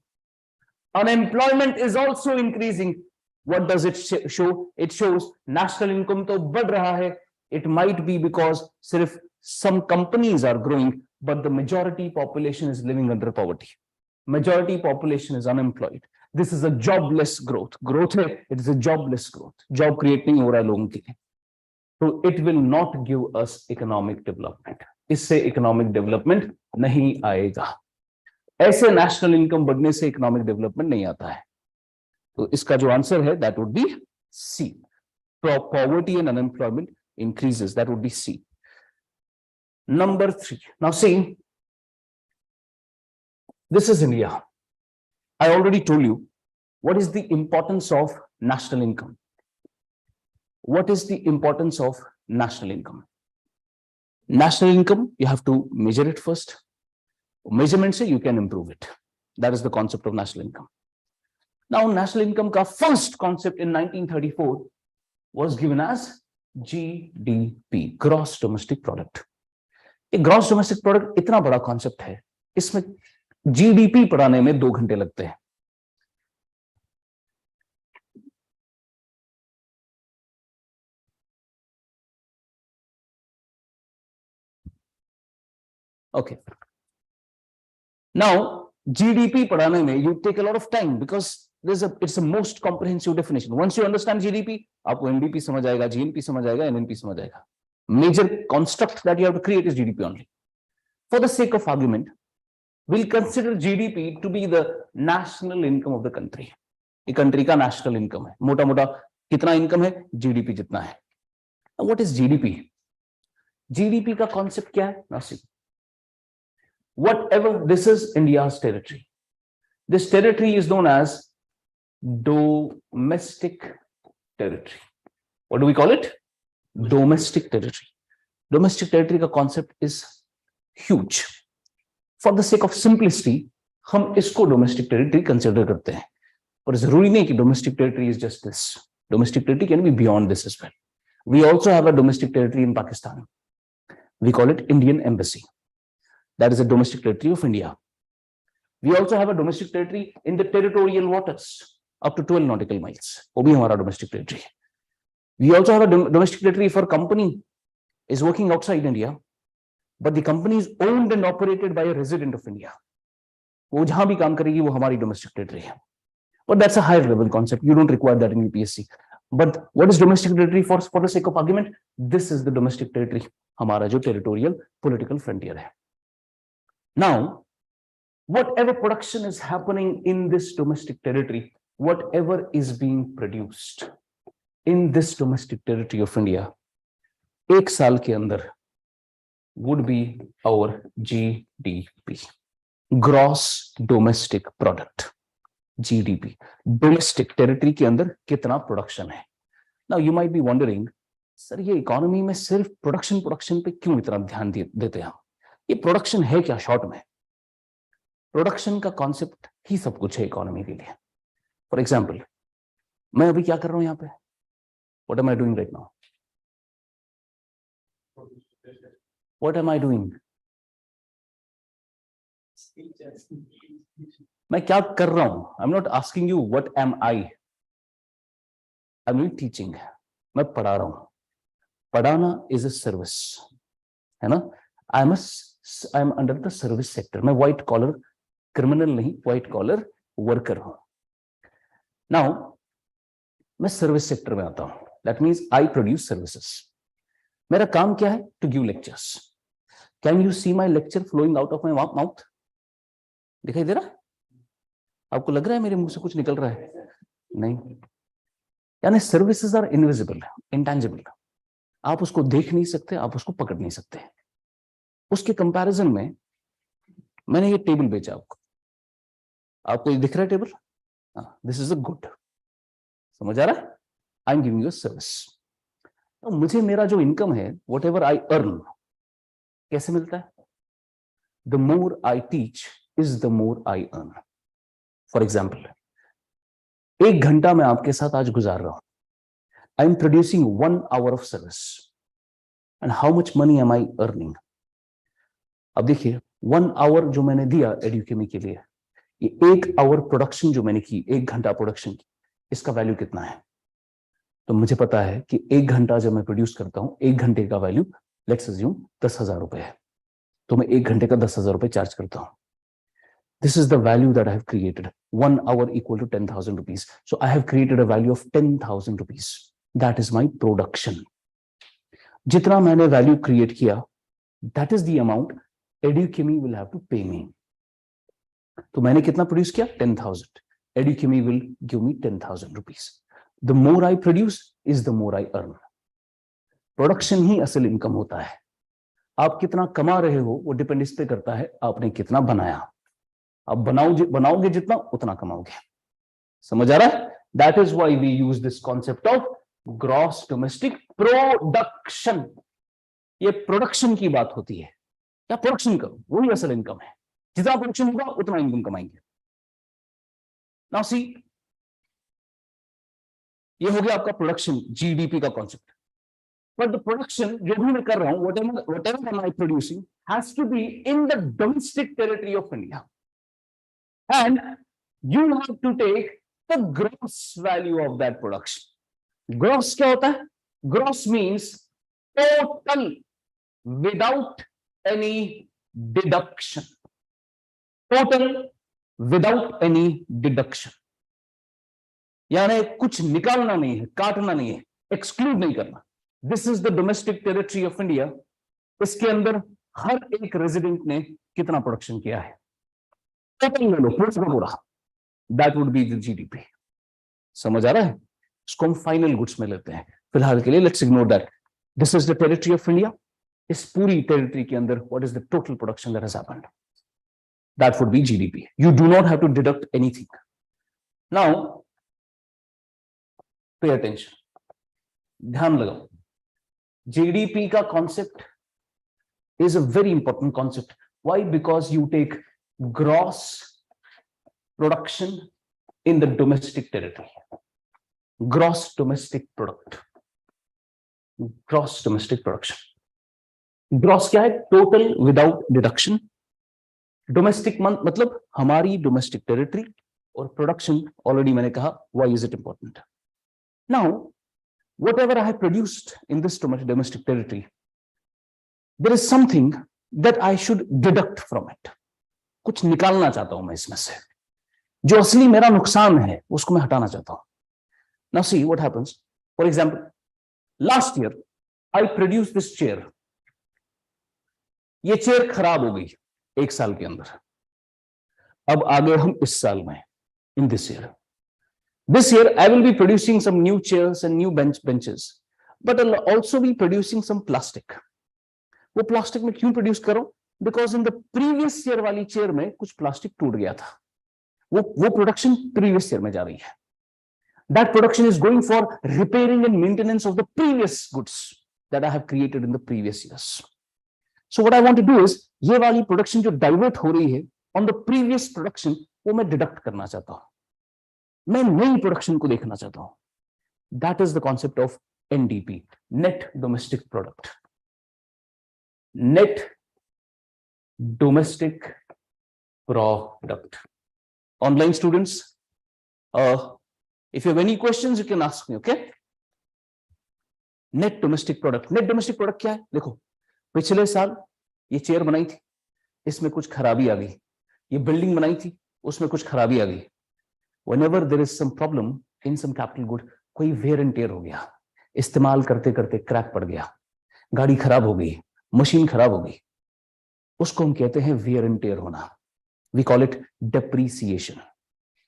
unemployment is also increasing, what does it show? It shows national income तो बढ़ रहा है. It might be because सिर्फ some companies are growing, but the majority population is living under poverty. Majority population is unemployed. This is a jobless growth. Growth है, it is a jobless growth. Job create नहीं हो रहा है लोगों के लिए. So it will not give us economic development. इससे economic development नहीं आएगा. ऐसे national income बढ़ने से economic development नहीं आता है. तो इसका जो आंसर है, that would be C. Poverty and unemployment increases. That would be C. Number 3. Now see, this is India. I already told you what is the importance of national income. What is the importance of national income? National income, you have to measure it first. Measurement say you can improve it. That is the concept of national income. Now, national income ka first concept in 1934 was given as GDP, gross domestic product. ये gross domestic product इतना बड़ा concept है, इसमें GDP पढ़ाने में 2 घंटे लगते हैं. Okay. Now, GDP पढ़ाने में you take a lot of time because it's a most comprehensive definition. Once you understand GDP, आपको NDP समझ आएगा, GNP समझ आएगा, NNP समझ आएगा. Major construct that you have to create is GDP only. For the sake of argument, we'll consider GDP to be the national income of the country. ये country का national income है. मोटा मोटा कितना income है? GDP जितना है. Now, what is GDP? GDP का concept क्या है? Now see. Whatever, this is India's territory. This territory is known as domestic territory. What do we call it? Domestic territory. Domestic territory का concept is huge. For the sake of simplicity, हम इसको domestic territory consider करते हैं. पर जरूरी नहीं कि domestic territory is just this. Domestic territory can be beyond this as well. We also have a domestic territory in Pakistan. We call it Indian Embassy. That is a domestic territory of India. We also have a domestic territory in the territorial waters up to 12 nautical miles. वो भी हमारा domestic territory. We also have a domestic territory if our company is working outside India, but the company is owned and operated by a resident of India. वो जहां भी काम करेगी वो हमारी domestic territory है. But that's a higher level concept. You don't require that in UPSC. But what is domestic territory for the sake of argument? This is the domestic territory. हमारा जो territorial political frontier है. Now, whatever production is happening in this domestic territory, whatever is being produced in this domestic territory of India, एक साल के अंदर would be our GDP, gross domestic product, GDP. Domestic territory के अंदर कितना production है? Now you might be wondering, sir ये economy में सिर्फ प्रोडक्शन पे क्यों इतना ध्यान देते हैं? ये प्रोडक्शन है क्या? शॉर्ट में प्रोडक्शन का कॉन्सेप्ट ही सब कुछ है इकोनॉमी के लिए. फॉर एग्जांपल, मैं अभी क्या कर रहा हूं यहाँ पे? What am I doing right now? What am I doing? मैं क्या कर रहा हूं? I am not asking you what am I am teaching. मैं पढ़ा रहा हूं. पढ़ाना इज अ सर्विस, है ना? I am under the service sector. मैं व्हाइट कॉलर क्रिमिनल नहीं, व्हाइट कॉलर वर्कर हूं. नाउ मैं सर्विस सेक्टर में आता हूं. That means I produce services. मेरा काम क्या है? To give lectures. Can you see my lecture flowing out of my mouth? दिखाई दे रहा है? आपको लग रहा है मेरे मुंह से कुछ निकल रहा है? नहीं. यानी सर्विसेज आर इनविजिबल, इंटेंजिबल. आप उसको देख नहीं सकते, आप उसको पकड़ नहीं सकते. उसके कंपैरिजन में मैंने ये टेबल बेचा आपको. आपको ये दिख रहा है table? This is a good. समझ आ रहा है? I am giving you a service. तो मुझे मेरा जो इनकम है, वट एवर आई अर्न, कैसे मिलता है? The more I teach is the more I earn. For example, 1 घंटा मैं आपके साथ आज गुजार रहा हूं. I am producing 1 hour of service, and how much money am I earning? अब देखिए, 1 hour जो मैंने दिया एडुकेमी के लिए, ये 1 hour प्रोडक्शन जो मैंने की, 1 घंटा प्रोडक्शन की, इसका वैल्यू कितना है? तो मुझे पता है कि 1 घंटा जब मैं प्रोड्यूस करता हूं, 1 घंटे का वैल्यू लेट्स अज्यूम 10,000 रुपए है. तो मैं 1 घंटे का 10,000 रुपए चार्ज करता हूं. This is the value that I have created. 1 hour equal to 10,000 rupees. So I have created a value of 10,000 rupees. That is my production. जितना मैंने वैल्यू क्रिएट किया, that is the amount Edukemy will have to pay me. तो मैंने कितना produce किया? 10,000. Edukemy will give me 10,000 rupees. The more I produce is the more I earn. Production ही असल income होता है. आप कितना कमा रहे हो वो डिपेंड इस पे करता है आपने कितना बनाया. आप बनाओगे जितना उतना कमाओगे. समझ आ रहा है? That is why we use this concept of gross domestic production. ये प्रोडक्शन की बात होती है. क्या प्रोडक्शन करो, वही असल इनकम है. जितना प्रोडक्शन होगा उतना इनकम कमाएंगे. नाउ सी, ये हो गया आपका प्रोडक्शन, जीडीपी का कॉन्सेप्ट. बट द प्रोडक्शन जो भी मैं कर रहा हूं, whatever am I producing has to be in the domestic territory of India. And you have to take the gross value of that production. Gross क्या होता है? Gross means total without any deduction. Total without any deduction. यानी कुछ निकालना नहीं है, काटना नहीं है, एक्सक्लूड नहीं करना. This is the domestic territory of India. इसके अंदर हर एक रेजिडेंट ने कितना प्रोडक्शन किया है, टोटल ले लो पूरा. That would be the GDP. समझ आ रहा है? इसको हम फाइनल गुड्स में लेते हैं. फिलहाल के लिए let's ignore that. This is the territory of India. इस पूरी टेरिटरी के अंदर what is the total production that has happened? That would be GDP. You do not have to deduct anything. Now pay attention, ध्यान लगाओ. GDP का concept is a very important concept. Why? Because you take gross production in the domestic territory. Gross domestic product. Gross domestic production. Gross क्या है? Total without deduction. Domestic मतलब हमारी domestic territory, और production already मैंने कहा. Why is it important? Now, whatever I have produced in this domestic territory, there is something that I should deduct from it. कुछ निकालना चाहता हूं मैं इसमें से, जो असली मेरा नुकसान है उसको मैं हटाना चाहता हूं. Now see what happens. For example, last year I produced this chair. ये चेयर खराब हो गई 1 साल के अंदर. अब आगे हम इस साल में, in this year I will be producing some new chairs and new benches, but I'll also be producing some plastic. वो प्लास्टिक में क्यों प्रोड्यूस करो? Because in the previous year वाली चेयर में कुछ प्लास्टिक टूट गया था. वो प्रोडक्शन प्रीवियस ईयर में जा रही है. That production is going for repairing and maintenance of the previous goods that I have created in the previous years. So what I want to do is, ये वाली प्रोडक्शन जो divert हो रही है ऑन द प्रीवियस प्रोडक्शन, वो मैं deduct करना चाहता हूं. मैं नई प्रोडक्शन को देखना चाहता हूं. That is the concept of NDP, net domestic product. Net domestic product. Online students, if you have any questions, you can ask me. Okay? Net domestic product. Net domestic product क्या है? देखो, पिछले साल ये चेयर बनाई थी, इसमें कुछ खराबी आ गई. ये बिल्डिंग बनाई थी, उसमें कुछ खराबी आ गई. Whenever there is some problem in some capital good, कोई wear and tear हो गया, इस्तेमाल करते करते क्रैक पड़ गया, गाड़ी खराब हो गई, मशीन खराब हो गई, उसको हम कहते हैं wear and tear होना. We call it depreciation.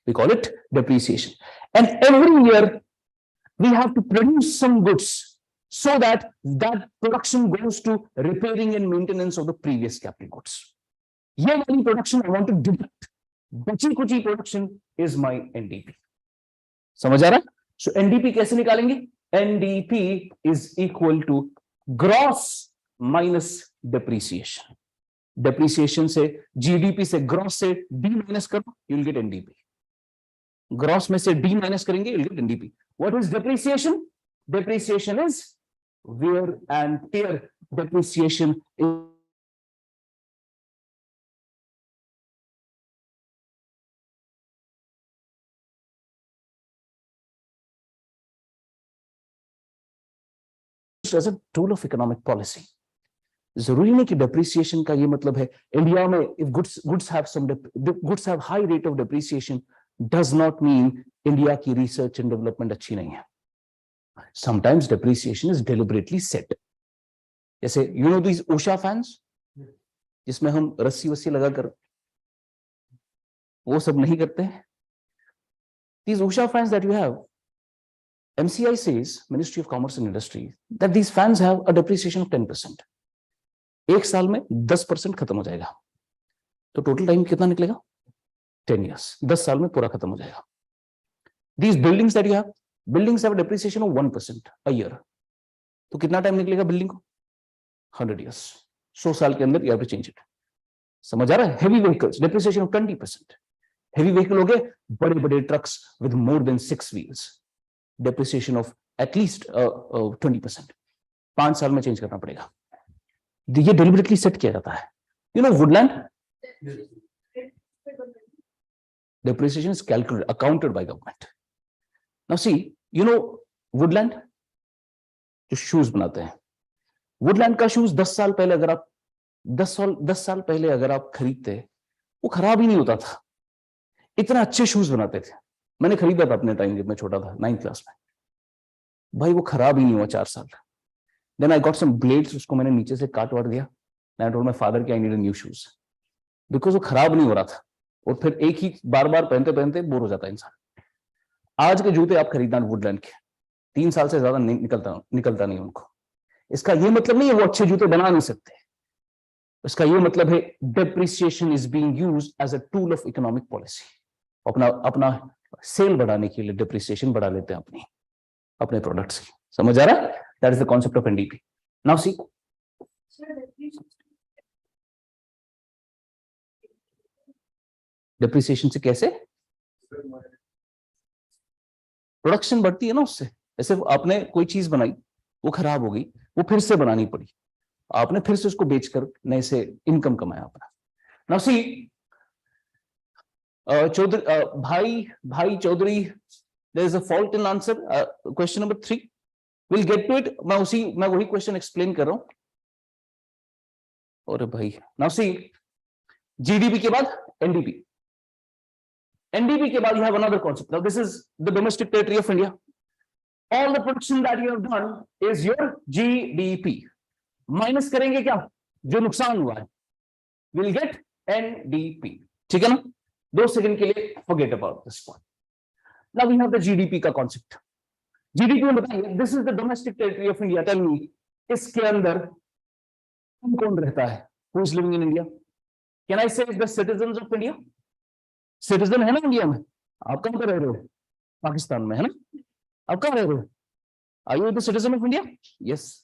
We call it depreciation. And every year we have to produce some goods so that that production goes to repairing and maintenance of the previous capital goods. ये वाली production I want to deduct. बची कुची production is my NDP. समझ आ रहा है? So NDP कैसे निकालेंगे? NDP is equal to gross minus depreciation. Depreciation से GDP से gross से D minus करो, you'll get NDP. Gross में से D minus करेंगे, you'll get NDP. What is depreciation? Depreciation is wear and tear. Depreciation is as a tool of economic policy. जरूरी नहीं कि depreciation का ये मतलब है इंडिया में if goods have high rate of depreciation does not mean India की research and development अच्छी नहीं है. Sometimes depreciation is deliberately set. जैसे you know these OSHA fans जिसमें हम रस्सी वस्सी लगा कर वो सब नहीं करते हैं. These OSHA fans that you have, MCI says, Ministry of Commerce and Industry, that these fans have a depreciation of 10%. एक साल में 10% खत्म हो जाएगा. तो टोटल टाइम कितना निकलेगा? 10 years. 10 साल में पूरा खत्म हो जाएगा. These buildings that you have, buildings have a depreciation of 1% a year. तो कितना टाइम निकलेगा बिल्डिंग को? 100 years. 100 साल के अंदर you have to change it. समझ आ रहा है? Heavy vehicles, depreciation of 20%. Heavy vehicle हो गए बड़े बड़े trucks with more than 6 wheels. Depreciation of at least 20%. 5 साल में चेंज करना पड़ेगा. ये deliberately set किया जाता है. You know woodland? Depreciation is calculated, accounted by government. Now see, you know woodland? जो shoes बनाते हैं. Woodland का shoes 10 साल पहले अगर आप 10 साल पहले अगर आप खरीदते वो खराब ही नहीं होता था. इतना अच्छे शूज बनाते थे. मैंने खरीदा था अपने टाइम जब मैं छोटा था 9th क्लास में. भाई वो खराब ही नहीं हुआ 4 साल. Then I got some blades, उसको मैंने नीचे से काट वाट दिया. I told my father कि I need a new shoes. Because वो खराब नहीं हो रहा था. और फिर एक ही बार बार पहनते पहनते बोर हो जाता है इंसान. आज के जूते आप खरीदना वुडलैंड के 3 साल से ज्यादा नहीं निकलता नहीं उनको. इसका ये मतलब नहीं है वो अच्छे जूते बना नहीं सकते. इसका ये मतलब है depreciation is being used as a tool of economic policy. अपना सेल बढ़ाने के लिए depreciation बढ़ा लेते हैं अपने प्रोडक्ट्स की. समझ आ रहा है? That is the concept of NDP. Now see. Depreciation से कैसे? प्रोडक्शन बढ़ती है ना उससे. जैसे आपने कोई चीज बनाई वो खराब हो गई वो फिर से बनानी पड़ी. आपने फिर से उसको बेचकर नए से इनकम कमाया अपना. Now see, भाई Chaudhary, there is a fault in answer. Question number 3. We'll get to it. मैं वही क्वेश्चन एक्सप्लेन कर रहा हूं. और भाई now see, GDP के बाद NDP. NDP के बाद you have another concept. Now this is the domestic territory of India. All the production that you have done is your GDP. Minus करेंगे क्या जो नुकसान हुआ है. We'll get NDP. ठीक है ना? 2 सेकंड के लिए forget about this one. Now we have the GDP का concept. GDP में बताइए, this is the domestic territory of India. Tell me, इसके अंदर कौन रहता है? Who is living in India? Can I say the citizens of India? Citizen है ना इंडिया में? आप कहाँ पे रह रहे हो? पाकिस्तान में है ना? आप कहाँ रह रहे हो? Are you the citizen of India? Yes.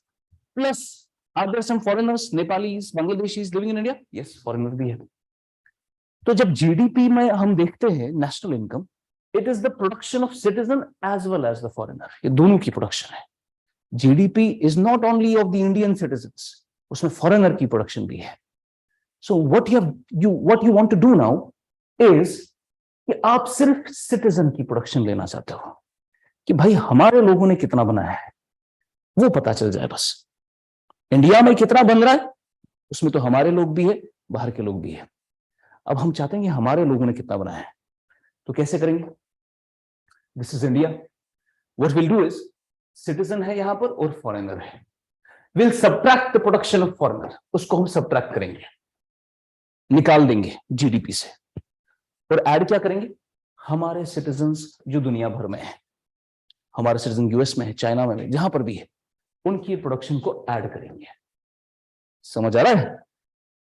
Plus, are there some foreigners, Nepalis, Bangladeshis living in India? Yes, foreigners भी है. तो जब GDP में हम देखते हैं national income, it is the production of citizen as well as the foreigner. ये दोनों की production है. GDP is not only of the Indian citizens, उसमें foreigner की production भी है. So what you want to do now is कि आप सिर्फ citizen की production लेना चाहते हो कि भाई हमारे लोगों ने कितना बनाया है वो पता चल जाए बस. इंडिया में कितना बन रहा है उसमें तो हमारे लोग भी है बाहर के लोग भी है. अब हम चाहते हैं कि हमारे लोगों ने कितना बनाया है तो कैसे करेंगे? This is India. What will do is citizen है यहां पर और फॉरेनर है. Will subtract the production of foreigner. उसको हम सबट्रैक्ट करेंगे, निकाल देंगे जीडीपी से और ऐड क्या करेंगे? हमारे सिटीजन्स जो दुनिया भर में है, हमारे सिटीजन यूएस में है, चाइना में है, जहां पर भी है, उनकी प्रोडक्शन को ऐड करेंगे. समझ आ रहा है?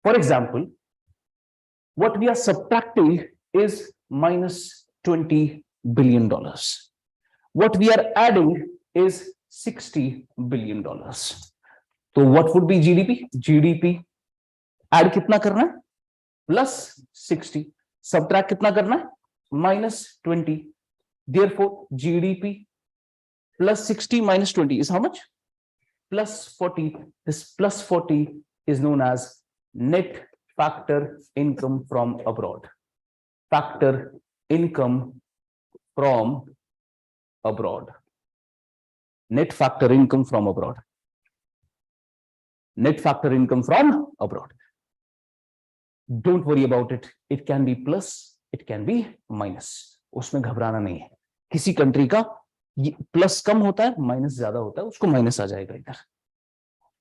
For example, what we are subtracting is minus $20 billion. What we are adding is $60 billion. तो what would be GDP? GDP add कितना करना है? Plus 60. Subtract कितना करना है? Minus 20. Therefore, GDP plus 60 minus 20 is how much? Plus 40. This plus 40 is known as net factor income from abroad. Factor income from abroad. Net factor income from abroad. Net factor income from abroad. Don't worry about it. It can be plus, it can be minus. उसमें घबराना नहीं है. किसी country का plus कम होता है, minus ज्यादा होता है, उसको माइनस आ जाएगा इधर.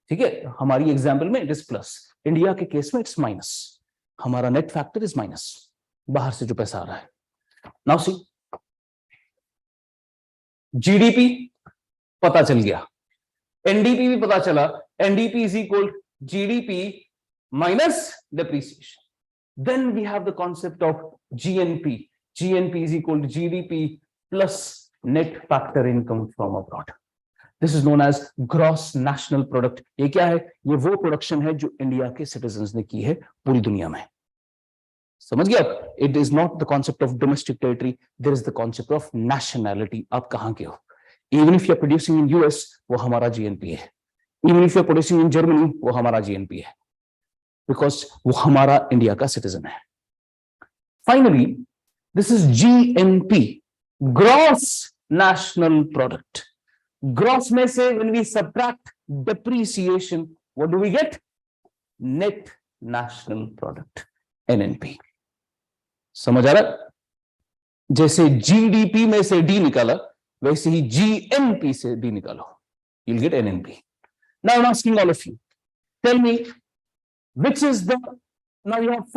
ठीक है, हमारी एग्जाम्पल में इट इज प्लस, इंडिया के केस में इट्स माइनस. हमारा नेट फैक्टर इज माइनस, बाहर से जो पैसा आ रहा है. नाउ सी, जीडीपी पता चल गया, एनडीपी भी पता चला. NDP is equal GDP minus depreciation. Then we have the concept of GNP. GNP is equal to GDP plus net factor income from abroad. This is known as gross national product. ये क्या है? ये वो production है जो India के citizens ने की है पूरी दुनिया में. समझ गया? It is not the concept of domestic territory, there is the concept of nationality. आप कहां के हो? Even if you are producing in US, वो हमारा जीएनपी है. Even if you are producing in Germany, वो हमारा जीएनपी है, बिकॉज वो हमारा इंडिया का सिटीजन है. Finally, this is GNP, gross national product. Gross में से when we subtract depreciation, what do we get? Net national product, NNP. समझ आ रहा है? जैसे जीडीपी में से डी निकाला, वैसे ही जीएनपी से डी निकालो, you'll get NNP. Now I'm asking all of you, tell me which is the, now you have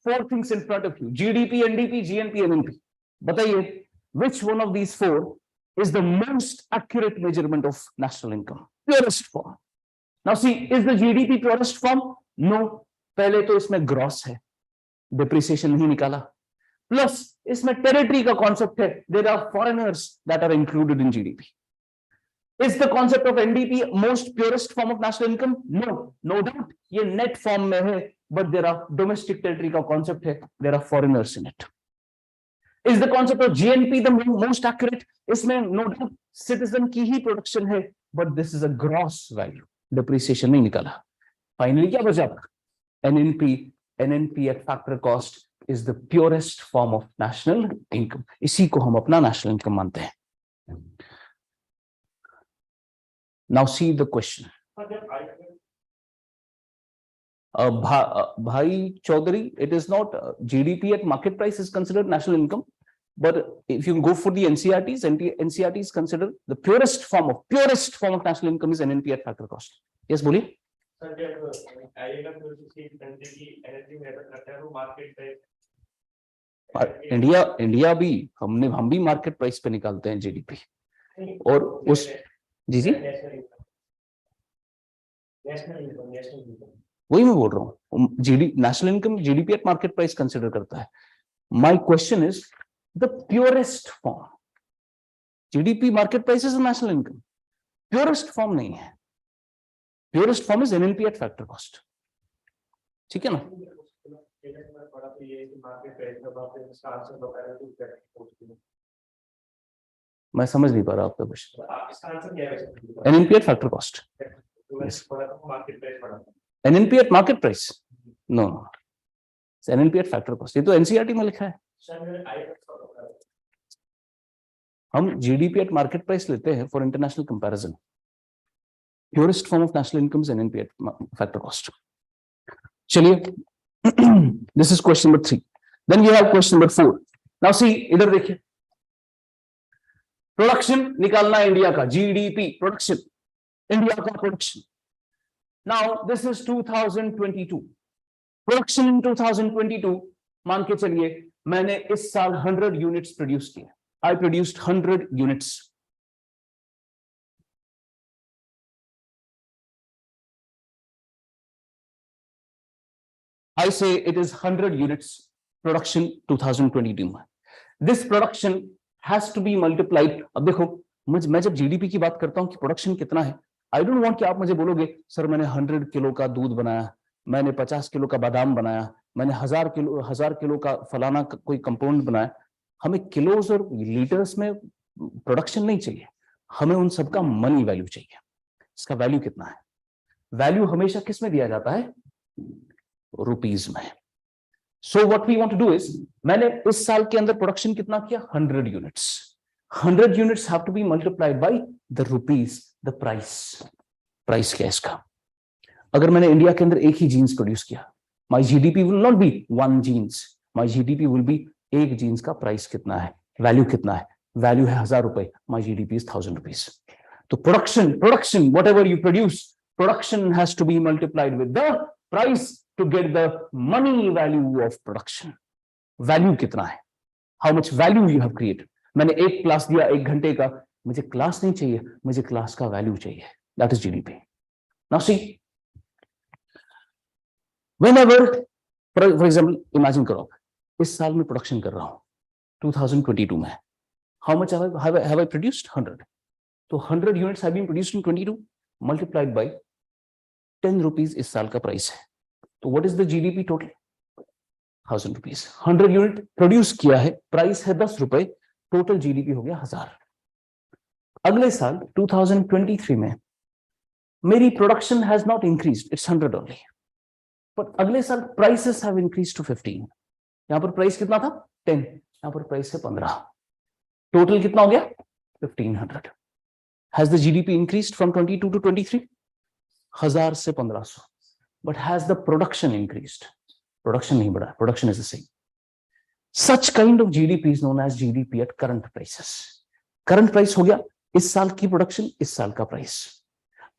four things in front of you, GDP, NDP, GNP, NNP. बताइए, which one of these four is the most accurate measurement of national income? Purest form. Now see, is the GDP purest form? No. पहले तो इसमें gross है, depreciation नहीं निकाला. Plus इसमें territory का concept है, there are foreigners that are included in GDP. Is the concept of NDP most purest form of national income? No, no doubt. ये net form में है, but there are domestic territory का concept है, there are foreigners in it. Is the concept of GNP the most accurate? इसमें no doubt citizen की ही production है, but this is a gross value. Depreciation नहीं निकाला. Finally क्या बचा? NNP. NNP at factor cost is the purest form of national income. इसी को हम अपना national income मानते हैं. Now see the question. Bhai Chaudhary, it is not GDP at market price is considered national income, but if you go for the NCRTs, NCRTs consider the purest form of national income is NNP at factor cost. Yes, बोलिए. India भी हम भी market price पे निकालते हैं GDP, और उस जी वही मैं बोल रहा हूँ. National income GDP at market price consider करता है. My question is the purest form. GDP market price is national income, purest form नहीं है. Purest form is NNP eight factor cost. ठीक है ना? मैं समझ नहीं पा रहा आपका question. NNP eight factor cost, NNP at market price? No, it's NNP at factor cost. ये तो NCERT में लिखा है. हम GDP at market price लेते हैं for international comparison. Purest form of national income is NNP at factor cost. चलिए, this is question number 3. Then we have question number 4. Now see, इधर देखिए, प्रोडक्शन निकालना इंडिया का, GDP प्रोडक्शन, इंडिया का production. Now this is 2022. Production in 2022, मान के चलिए मैंने इस साल 100 यूनिट्स प्रोड्यूस किए. I produced 100 units. I say it is 100 units production 2022. This production has to be multiplied. अब देखो, मैं जब जीडीपी की बात करता हूं कि प्रोडक्शन कितना है, आई डोंट वांट कि आप मुझे बोलोगे सर मैंने 100 किलो का दूध बनाया, मैंने 50 किलो का बादाम बनाया, मैंने 1000 किलो का फलाना कोई कंपाउंड बनाया। हमें किलोस और लीटर्स में प्रोडक्शन नहीं चाहिए, हमें उन सबका मनी वैल्यू चाहिए। इसका वैल्यू कितना है? वैल्यू हमेशा किस में दिया जाता है? रुपीज में। So what we want to do is, मैंने इस साल के अंदर प्रोडक्शन कितना किया? 100 units. 100 units have to be multiplied by the rupees, the price. Price क्या है इसका? अगर मैंने इंडिया के अंदर एक ही जीन्स प्रोड्यूस किया, my GDP will not be one jeans, my GDP will be एक जीन्स का प्राइस कितना है, वैल्यू कितना है? वैल्यू है 1000 रुपए, माय जीडीपी इज 1000 रुपीज। तो production whatever you produce, production has to be multiplied with the price to get the money value of production. Value कितना है? How much value you have created. मैंने एक class दिया 1 घंटे का, मुझे class नहीं चाहिए, मुझे क्लास का वैल्यू चाहिए। That is GDP. Now see, whenever, for example, imagine करो इस साल में प्रोडक्शन कर रहा हूं 2022 में, how much have I produced? 100. तो 100 units have been produced in 22 multiplied by 10 rupees इस साल का प्राइस है। तो what is the GDP total? 1000 rupees. 100 unit produce किया है, प्राइस है 10 रुपए, टोटल जीडीपी हो गया 1000। अगले साल 2023 में मेरी production has not increased, it's 100 only, but अगले साल प्राइसेस हैव इंक्रीज्ड टू 15। यहां पर प्राइस कितना था? 10, यहां पर प्राइस है 15, टोटल कितना हो गया? 1500। Has the GDP increased from 22 to 23? 1000 से 1500। But has the production increased? Production नहीं बढ़ा, production is the same. Such kind of GDP is known as GDP at current prices. Current price हो गया इस साल की प्रोडक्शन, इस साल का प्राइस,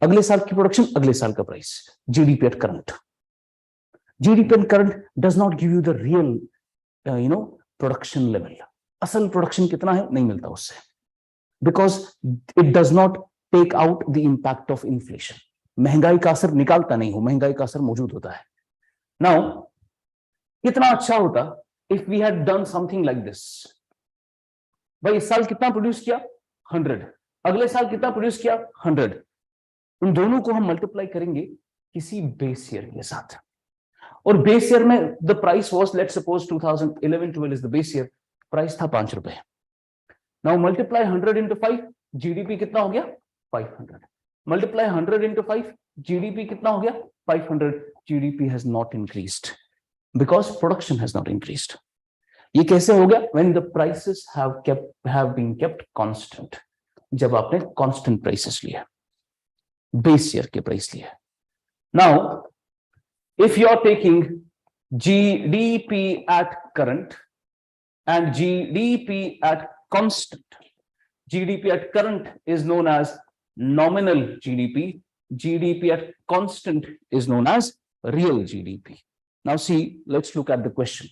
अगले साल की प्रोडक्शन, अगले साल का price. GDP at current. GDP at current does not give you the real, production level. असल प्रोडक्शन कितना है नहीं मिलता उससे, because it does not take out the impact of inflation. महंगाई का असर निकालता नहीं हो, महंगाई का असर मौजूद होता है। नाउ कितना अच्छा होता if we had done something like this. भाई इस साल कितना प्रोड्यूस किया? 100। अगले साल कितना प्रोड्यूस किया? 100। इन दोनों को हम मल्टीप्लाई करेंगे किसी बेस ईयर के साथ, और बेस ईयर में the price was, let's suppose 2011-12 is the base year, price था 5 रुपए। नाउ मल्टीप्लाई 100 into 5, जीडीपी कितना हो गया? 500। Multiply 100 into 5, GDP कितना हो गया? 500. GDP has not increased because production has not increased. ये कैसे हो गया? When the prices have been kept constant. जब आपने constant prices लिए, base year के price लिए। Now, if you are taking GDP at current and GDP at constant, GDP at current is known as nominal GDP, GDP at constant is known as real GDP. Now see, let's look at the question.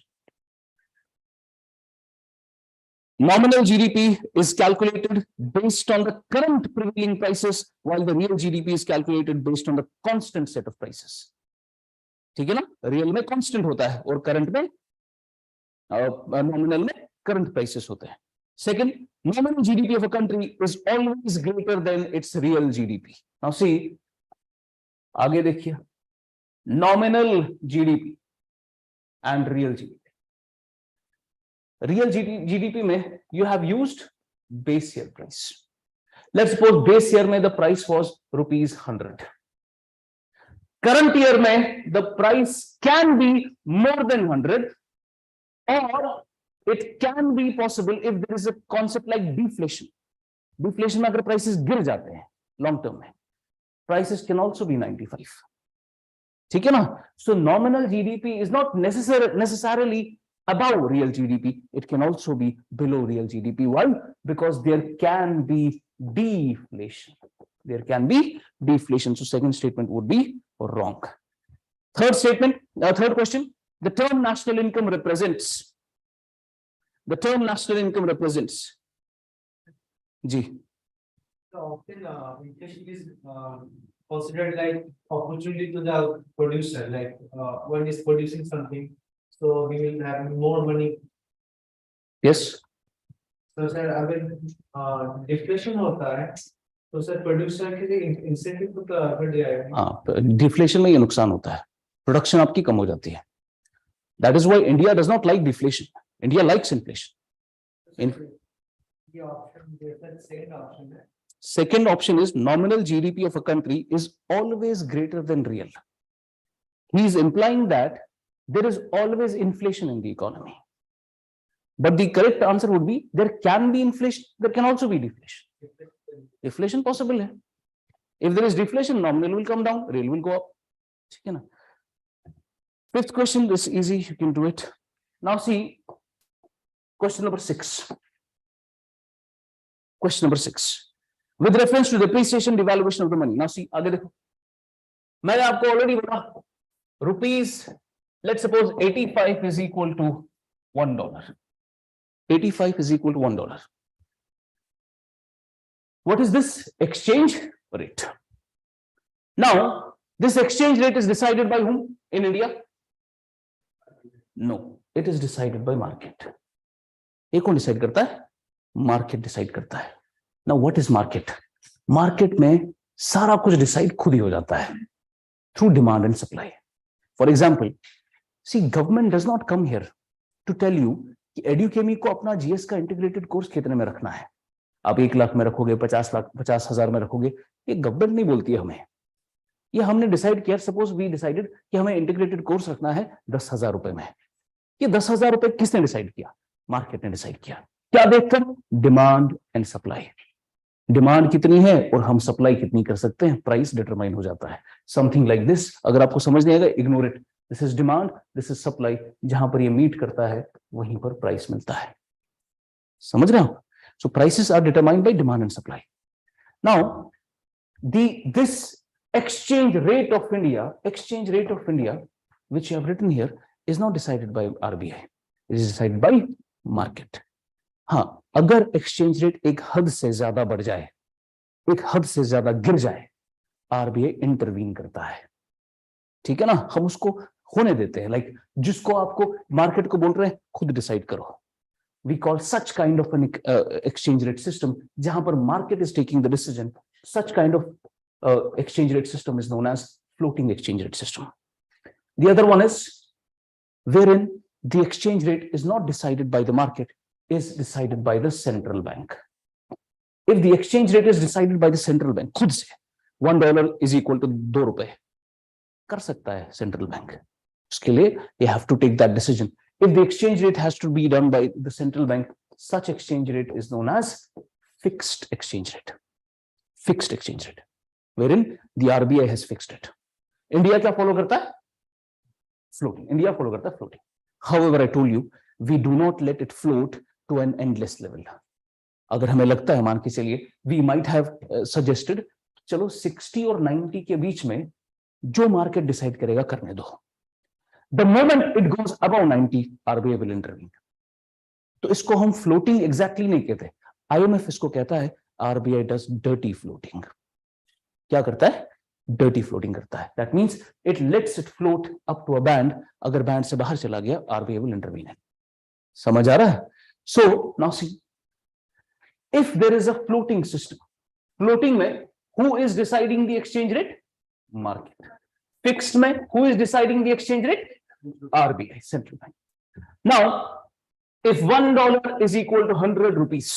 Nominal GDP is calculated based on the current prevailing prices, while the real GDP is calculated based on the constant set of prices. ठीक है ना? Real में constant होता है और current में, nominal में current prices होते हैं। Second, nominal GDP of a country is always greater than its real GDP. Now see, आगे देखिए, nominal GDP and real GDP. Real GDP में you have used base year price. Let's suppose base year में the price was ₹100. Current year में the price can be more than 100, or it can be possible if there is a concept like deflation. Deflation में अगर prices गिर जाते हैं long term में, prices can also be 95. ठीक है ना? So nominal GDP is not necessarily above real GDP. It can also be below real GDP. Why? Because there can be deflation. There can be deflation. So second statement would be wrong. Third statement, third question. The term national income represents. The term national income represents. Ji. So often inflation is considered like opportunity to the producer. Like one is producing something, so we will have more money. Yes. तो sir अगर deflation होता है तो sir producer के लिए incentive तो बढ़ जाएगा। हाँ, डिफ्लेशन में ये नुकसान होता है, प्रोडक्शन आपकी कम हो जाती है। That is why India does not like deflation, India likes inflation. ये ऑप्शन जैसा सेकंड ऑप्शन है। Second option is nominal GDP of a country is always greater than real. He is implying that there is always inflation in the economy. But the correct answer would be there can be inflation, there can also be deflation. Deflation possible hai. If there is deflation, nominal will come down, real will go up. ठीक है ना? Fifth question, this is easy, you can do it. Now see, question number 6. Question number 6. With reference to depreciation, devaluation of the money. Now see, आगे देखो, मैंने आपको already बोला rupees, let's suppose 85 is equal to $1. 85 is equal to $1. What is this exchange rate? Now, this exchange rate is decided by whom in India? No, it is decided by market. ये कौन decide करता है? Market decide करता है। Now what is market? Market में सारा कुछ decide खुद ही हो जाता है through demand and supply. For example, see, government does not come here to tell you कि Edukemy को अपना GS का इंटीग्रेटेड कोर्स कितने में रखना है। आप 1 लाख में रखोगे, 50,000 में रखोगे, ये गवर्नमेंट नहीं बोलती है हमें। ये हमने डिसाइड किया, सपोज वी डिसाइडेड कि हमें इंटीग्रेटेड कोर्स रखना है 10,000 रुपए में। ये 10,000 रुपए किसने डिसाइड किया? मार्केट ने डिसाइड किया। क्या देखकर? Demand and supply. डिमांड कितनी है और हम सप्लाई कितनी कर सकते हैं, प्राइस डिटरमाइन हो जाता है। Something like this. अगर आपको समझ नहीं आएगा, ignore it. This is demand, this is supply. जहां पर ये मीट करता है वहीं पर प्राइस मिलता है। समझ रहे हो? So prices are determined by demand and supply. Now this exchange rate of India, which you have written here, is not decided by RBI. It is decided by market. हाँ, अगर एक्सचेंज रेट एक हद से ज्यादा बढ़ जाए, एक हद से ज्यादा गिर जाए, आरबीआई इंटरवीन करता है। ठीक है ना? हम उसको होने देते हैं, लाइक जिसको आपको मार्केट को बोल रहे हैं खुद डिसाइड करो। We call such kind of an exchange rate system, जहां पर market is taking the decision, such kind of exchange rate system is known as floating exchange rate system. The other one is wherein the exchange rate is not decided by the market, is decided by the central bank. If the exchange rate is decided by the central bank, खुद से $1 is equal to 2 रुपए कर सकता है central bank. उसके लिए you have to take that decision. If the exchange rate has to be done by the central bank, such exchange rate is known as fixed exchange rate. Fixed exchange rate. Wherein the RBI has fixed it. India क्या follow करता है? Floating. India follow करता है floating. However, I told you, we do not let it float to an endless level. अगर हमें लगता है, मान के चलिए, we might have suggested, चलो 60 और 90 के बीच में जो मार्केट डिसाइड करेगा करने दो। The moment it goes above 90, RBI will intervene. तो इसको हम floating exactly नहीं कहते। IMF इसको कहता है RBI does dirty floating. क्या करता है? डर्टी फ्लोटिंग करता है। That means it lets it float up to a band, अगर बैंड से बाहर चला गया आरबीआई विल इंटरवीन। समझ आ रहा है? So now see, if there is a floating system, floating में who is deciding the exchange rate? Market. Fixed में who is deciding the exchange rate? RBI, central bank. Now if $1 is equal to 100 rupees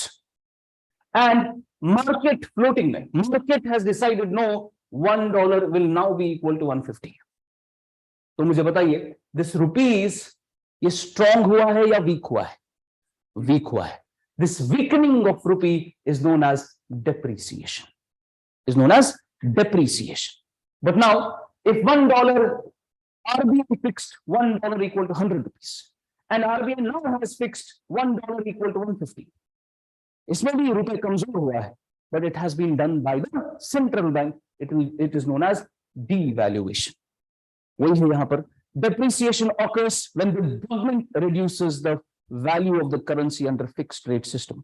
and market floating में market has decided no, $1 will now be equal to 150. तो मुझे बताइए, this rupees ये strong हुआ है या weak हुआ है? Weak हुआ है। This weakening of rupee is known as depreciation. Is known as depreciation. But now, if $1 RBI fixed $1 equal to 100 rupees, and RBI now has fixed $1 equal to 150. इसमें भी रुपए कमजोर हुआ है, but it has been done by the central bank. It is known as devaluation. वही है यहाँ पर, depreciation occurs when the government reduces the value of the currency under fixed rate system.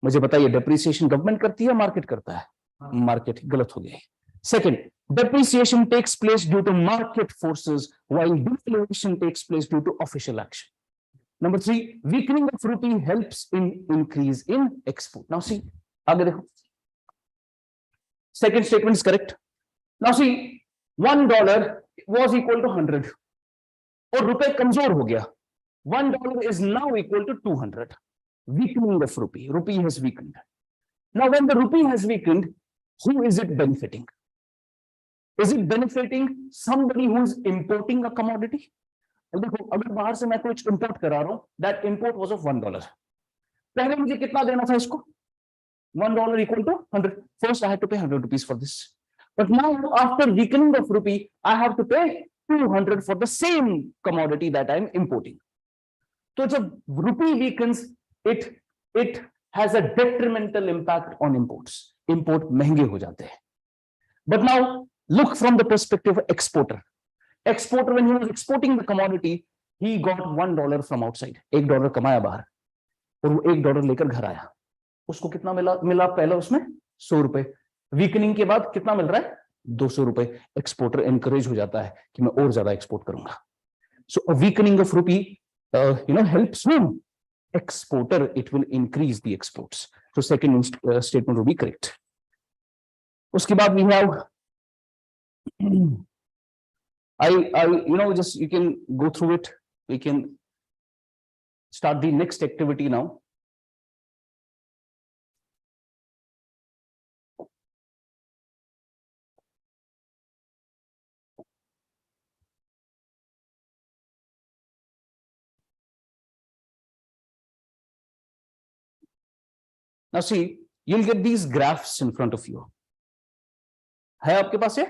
मुझे बताइए, depreciation government करती है, market करता है? मार्केट। गलत हो गया। Second, depreciation takes place due to market forces while devaluation takes place due to official action. Number 3, weakening of rupee helps in increase in export. Now see, आगे देखो. Second statement is correct. Now see, $1 was equal to 100 और रुपए कमजोर हो गया. $1 is now equal to 200. Weakening of rupee. Rupee has weakened. Now, when the rupee has weakened, who is it benefiting? Is it benefiting somebody who is importing a commodity? देखो, अगर बाहर से मैं कुछ import करा रहा हूं, that import was of $1. पहले मुझे कितना देना था इसको? $1 equal to 100. First, I had to pay 100 rupees for this. But now, after weakening of rupee, I have to pay 200 for the same commodity that I'm importing. So, जब rupee weakens, it has a detrimental impact on imports. Import महंगे हो जाते हैं. But now, look from the perspective of exporter. Exporter, when he was exporting the commodity, he got $1 from outside. $1 कमाया बाहर और वो $1 लेकर घर आया. उसको कितना मिला पहले उसमें? 100 रुपए. वीकनिंग के बाद कितना मिल रहा है? 200 रुपए. एक्सपोर्टर एनकरेज हो जाता है कि मैं और ज्यादा एक्सपोर्ट करूंगा. So a weakening of rupee, helps whom? Exporter. It will increase the exports. So second statement will be correct. उसके बाद we have, just you can go through it. We can start the next activity now. Now see, you'll get these graphs in front of you. है आपके पास ये?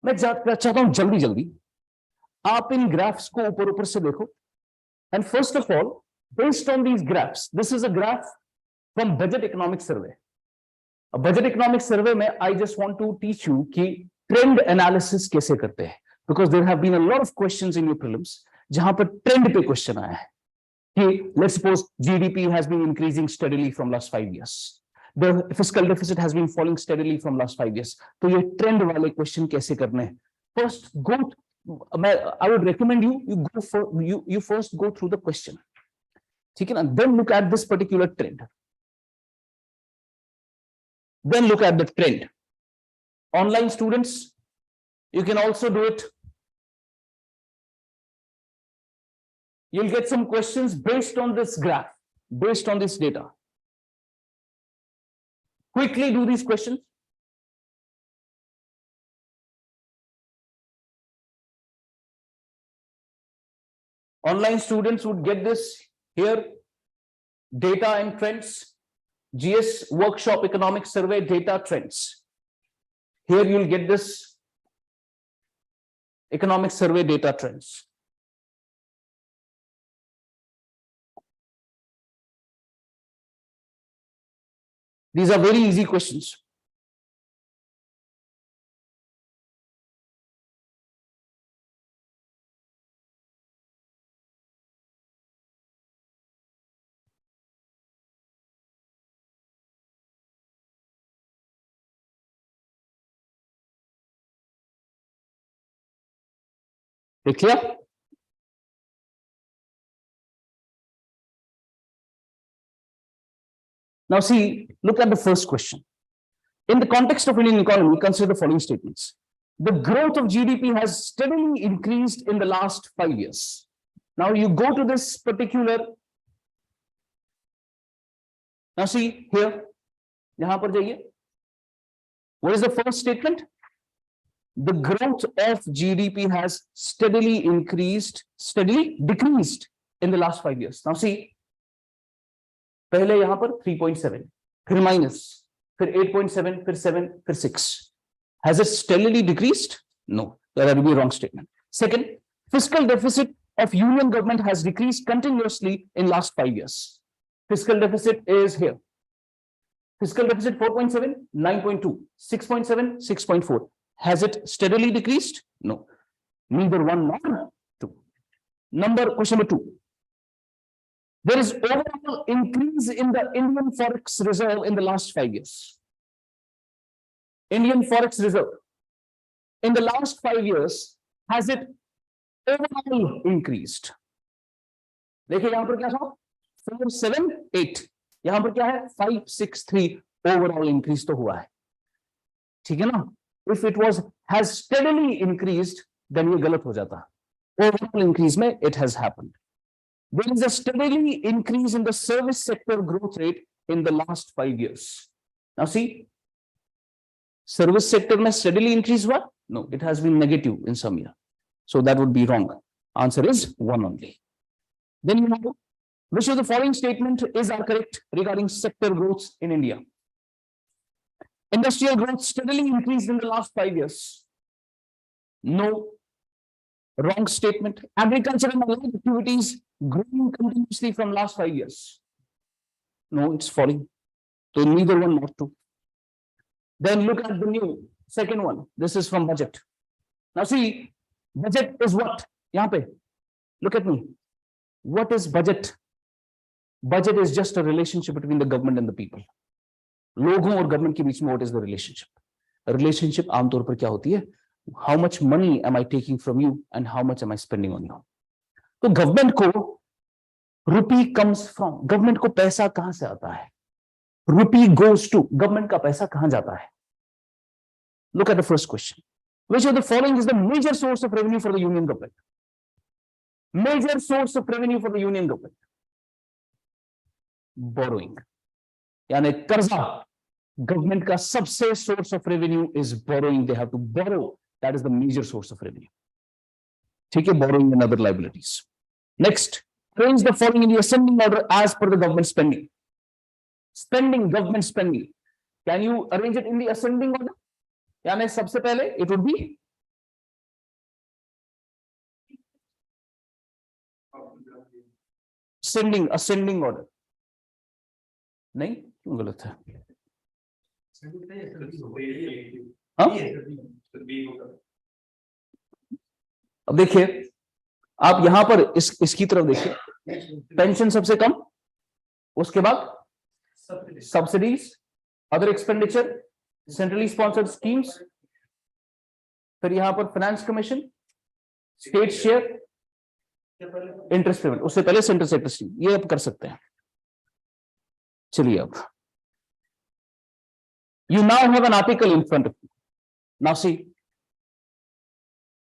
मैं चाहता हूं जल्दी आप इन graphs को ऊपर से देखो. And first of all, based on these graphs, this is a graph from Budget Economic Survey. A Budget Economic Survey में I just want to teach you कि trend analysis कैसे करते हैं, because there have been a lot of questions in your prelims जहां पर trend पे question आया है. Let's suppose GDP has been increasing steadily from last 5 years. The fiscal deficit has been falling steadily from last 5 years. तो ये trend वाले question कैसे करने हैं? First, I would recommend you first go through the question. ठीक है ना? Then look at this particular trend. Then look at the trend. Online students, you can also do it. You'll get some questions based on this graph, based on this data. Quickly do these questions. Online students would get this here, data and trends, GS Workshop Economic Survey data trends. Here you'll get this economic survey data trends. These are very easy questions. Is it clear? Now see, look at the first question. In the context of Indian economy, consider the following statements. The growth of GDP has steadily increased in the last 5 years. Now you go to this particular. Now see here, yahan par jaiye. What is the first statement? The growth of GDP has steadily decreased in the last 5 years. Now see, पहले यहां पर 3.7, फिर minus, फिर 8.7, फिर 7, फिर 6. Has it steadily decreased? No, that would be a wrong statement. Second, fiscal deficit of union government has decreased continuously in last 5 years. Fiscal deficit is here. Fiscal deficit 4.7, 9.2, 6.7, 6.4. Has it steadily decreased? No, neither one nor two. Question number 2. There is overall increase in the Indian forex reserve in the last 5 years. Indian forex reserve in the last 5 years, has it overall increased? देखिए यहां पर क्या था 478, यहां पर क्या है 563, overall increase तो हुआ है, ठीक है ना। If it was has steadily increased then ये गलत हो जाता, ओवरऑल इंक्रीज में it has happened. There is a steadily increase in the service sector growth rate in the last 5 years. Now see, service sector में steadily increase हुआ, no, it has been negative in some year, so that would be wrong. Answer is 1 only. Then you know, which of the following statement is correct regarding sector growth in India? Industrial growth steadily increased in the last 5 years. No. Wrong statement. Agriculture and allied activities growing continuously from last 5 years. No, it's falling. So neither one, not two. Then look at the new second one. This is from budget. Now see, budget is what? Yahan pe, look at me. What is budget? Budget is just a relationship between the government and the people. लोगों और government के बीच में what is the relationship? Relationship आमतौर पर क्या होती है? How much money am I taking from you and how much am I spending on you? तो गवर्नमेंट को रुपी comes from, गवर्नमेंट को पैसा कहां से आता है? रुपी goes to, गवर्नमेंट का पैसा कहां जाता है? Look at the first question. Which of the following is the major source of revenue for the union government? Major source of revenue for the union government? Borrowing. यानी कर्जा, government का सबसे source of revenue is borrowing, they have to borrow, that is the major source of revenue, ठीक है, borrowing and other liabilities. Next, arrange the following in the ascending order as per the government spending. Spending, government spending, can you arrange it in the ascending order? यानी सबसे पहले it would be ascending order, नहीं क्यों गलत है? हाँ? अब देखिए, आप यहां पर इसकी तरफ देखिए, पेंशन सबसे कम, उसके बाद subsidies, other expenditure, centrally sponsored schemes, फिर यहां पर finance commission, state share, interest payment, उससे पहले सेंट्रल सेक्टर स्कीम, ये आप कर सकते हैं। चलिए अब, you now have an article in front of you. Now see,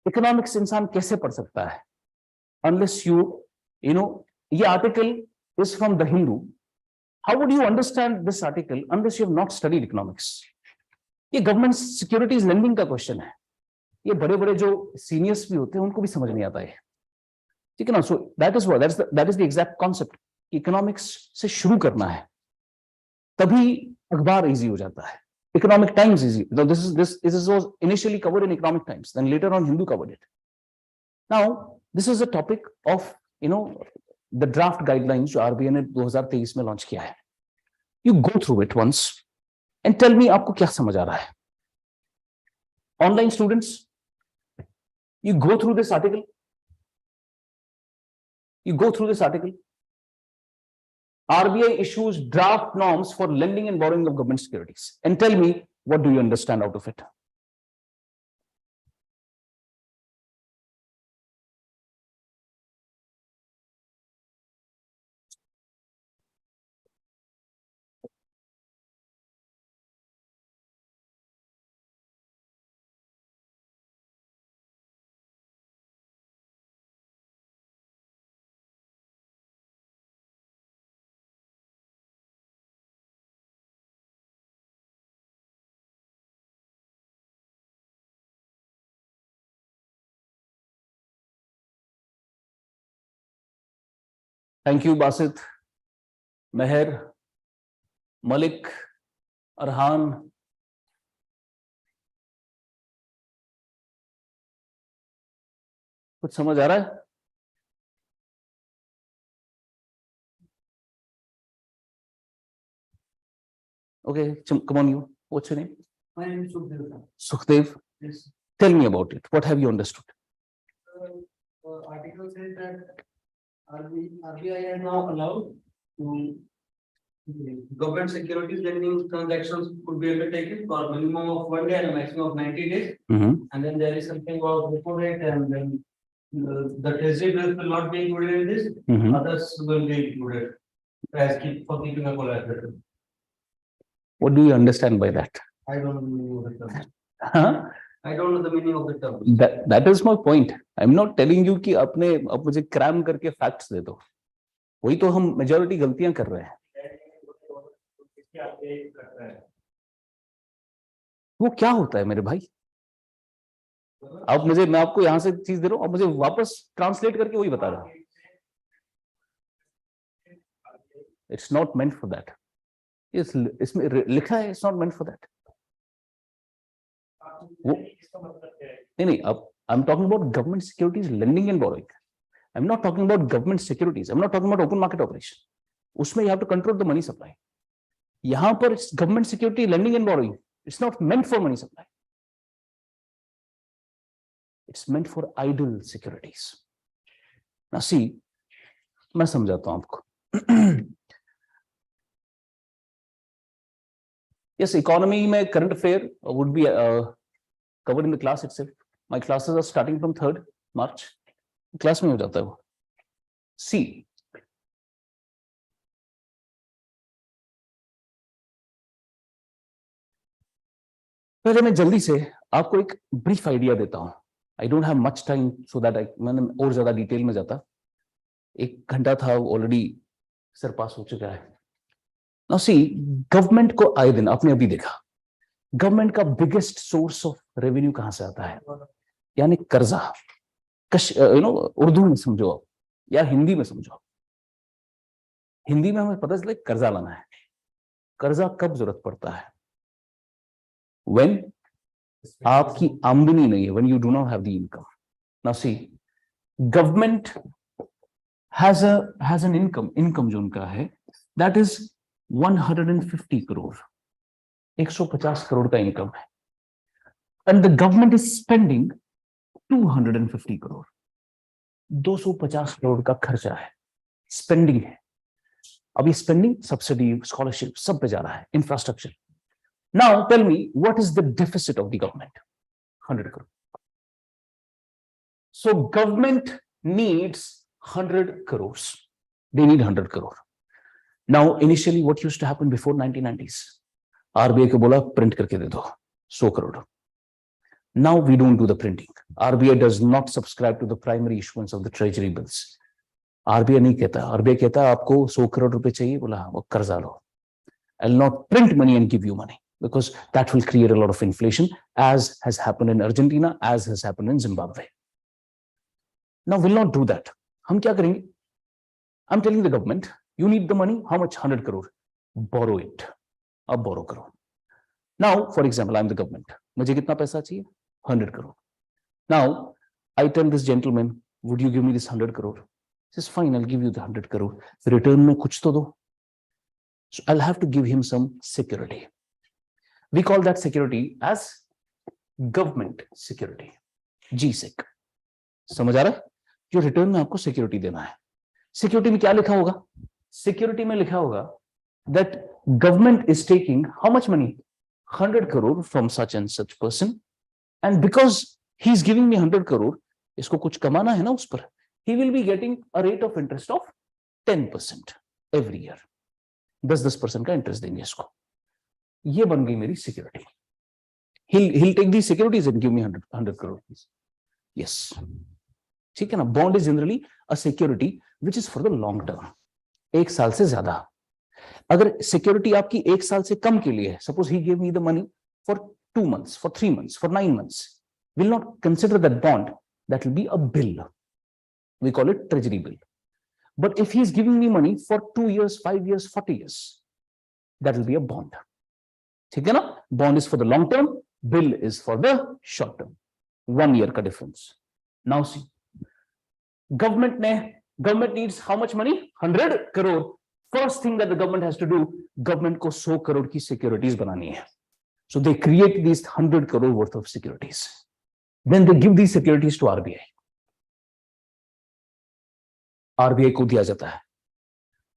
economics इंसान कैसे पढ़ सकता है? Unless you know, ये article is from the Hindu. How would you understand this article unless you have not studied economics? ये government securities lending का question है, ये बड़े बड़े जो सीनियर्स भी होते हैं उनको भी समझ नहीं आता है, ठीक है ना। So that is the exact concept, economics से शुरू करना है, तभी अखबार इजी हो जाता है। Economic Times easy. Now this was initially covered in Economic Times, then later on Hindu covered it. Now this is a topic of the draft guidelines जो RBI ने 2023 में लॉन्च किया है. You go through it once and tell me आपको क्या समझ आ रहा है. Online students, you go through this article. RBI issues draft norms for lending and borrowing of government securities. And tell me, what do you understand out of it? Thank you, Basit, Meher, Malik, Arhan. कुछ समझ आ रहा है? Okay, come on, you. What's your name? My name is Sukhdev. Sukhdev. Yes. Tell me about it. What have you understood? Article says that RBI is now allowed to government securities lending transactions could be undertaken for a minimum of 1 day and a maximum of 90 days. Mm-hmm. And then there is something about repo rate and then the treasury bills will not be included in this, Mhm. others will be included as for keeping a collateral. What do you understand by that? I don't know the term. Huh? I don't know the meaning of the term. That is my point. I'm not telling you कि अपने अब मुझे cram करके facts दे दो. वही तो हम majority गलतियां कर रहे हैं. वो क्या होता है मेरे भाई? आप मुझे, मैं आपको यहां से चीज दे रहा हूं, आप मुझे वापस ट्रांसलेट करके वही बता रहा हूं. It's not meant for that. इसमें लिखा है it's not meant for that. नहीं, अब I am talking about government securities lending and borrowing. I am not talking about government securities. I am not talking about open market operation. उसमें you have to control the money supply. यहां पर government security lending and borrowing, it's not meant for money supply. It's meant for idle securities. Now see, मैं समझाता हूं आपको. Yes, economy में current affair would be covered in the class itself. My classes are starting from 3rd March. Class में हो जाता है वो. See, पहले मैं जल्दी से आपको एक ब्रीफ आइडिया देता हूं. I don't have much time so that मैंने और ज्यादा डिटेल में जाता. 1 घंटा था ऑलरेडी सर पास हो चुका है. Now see, गवर्नमेंट को आए दिन आपने अभी देखा, गवर्नमेंट का बिगेस्ट सोर्स ऑफ रेवेन्यू कहां से आता है? यानी कर्जा. उर्दू में समझो आप या हिंदी में समझो. हिंदी में हमें पता चला कर्जा लाना है. कर्जा कब जरूरत पड़ता है? When आपकी आमदनी नहीं है, when you do not have the income. Now see, government has an income जो उनका है, that is 150 crore. 150 करोड़ का इनकम है. And the government is spending 250 crore. 250 crore का खर्चा है, स्पेंडिंग है. अब ये स्पेंडिंग सब्सिडी, स्कॉलरशिप सब पे जा रहा है, infrastructure. Now tell me, what is the deficit of the government? 100 crore. So government needs 100 crores. They need 100 crore. Now initially what used to happen before 1990s? RBI को बोला print करके दे दो 100 crore. Now we don't do the printing. RBI does not subscribe to the primary issuance of the treasury bills. RBI नहीं कहता. RBI कहता आपको 100 crore रुपए चाहिए, बोला वो कर्जा लो. I'll not print money and give you money, because that will create a lot of inflation, as has happened in Argentina, as has happened in Zimbabwe. Now we'll not do that. हम क्या करेंगे? I'm telling the government, you need the money. How much? 100 crore. Borrow it. अब borrow करो. Now, for example, I'm the government. मुझे कितना पैसा चाहिए? 100 crore. Now, I tell this gentleman, would you give me this 100 crore? He says, fine, I'll give you the 100 crore. Return में कुछ तो दो. So I'll have to give him some security. We call that security as government security, GSEC. समझ आ रहा है? जो return में आपको सिक्योरिटी देना है. सिक्योरिटी में क्या लिखा होगा? सिक्योरिटी में लिखा होगा that government is taking how much money? 100 crore from such and such person, and because he's giving me 100 crore, इसको कुछ कमाना है ना उस पर, he will be getting a rate of interest of 10% every year. 10% का इंटरेस्ट देंगे इसको. ये बन गई मेरी security. He'll take these securities and give me 100 crore. Yes. ठीक है ना? Bond is generally a security which is for the long term. 1 साल से ज्यादा. अगर सिक्योरिटी आपकी 1 साल से कम के लिए है, suppose he give me the money for 2 months, for 3 months, for 9 months, we'll not consider that bond. That will be a bill. We call it treasury bill. But if he is giving me money for 2 years, 5 years, 40 years, that will be a bond. ठीक है ना? Bond is for the long term, bill is for the short term. 1 year का difference. Now see, government needs how much money? 100 crore. First thing that the government has to do, government को 100 crore की securities बनानी है. So they create these 100 crore worth of securities. Then they give these securities to RBI. RBI को दिया जाता है.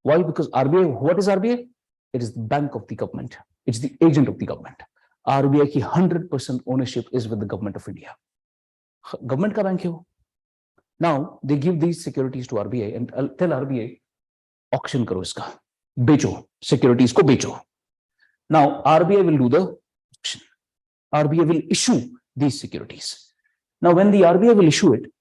Why? Because RBI, what is RBI? It is the bank of the government. It's the agent of the government. RBI की 100% ownership is with the government of India. Government का bank है वो. Now they give these securities to RBI and tell RBI auction karo iska, becho, securities ko becho. Now RBI will do the auction. RBI will issue these securities. Now when the RBI will issue it,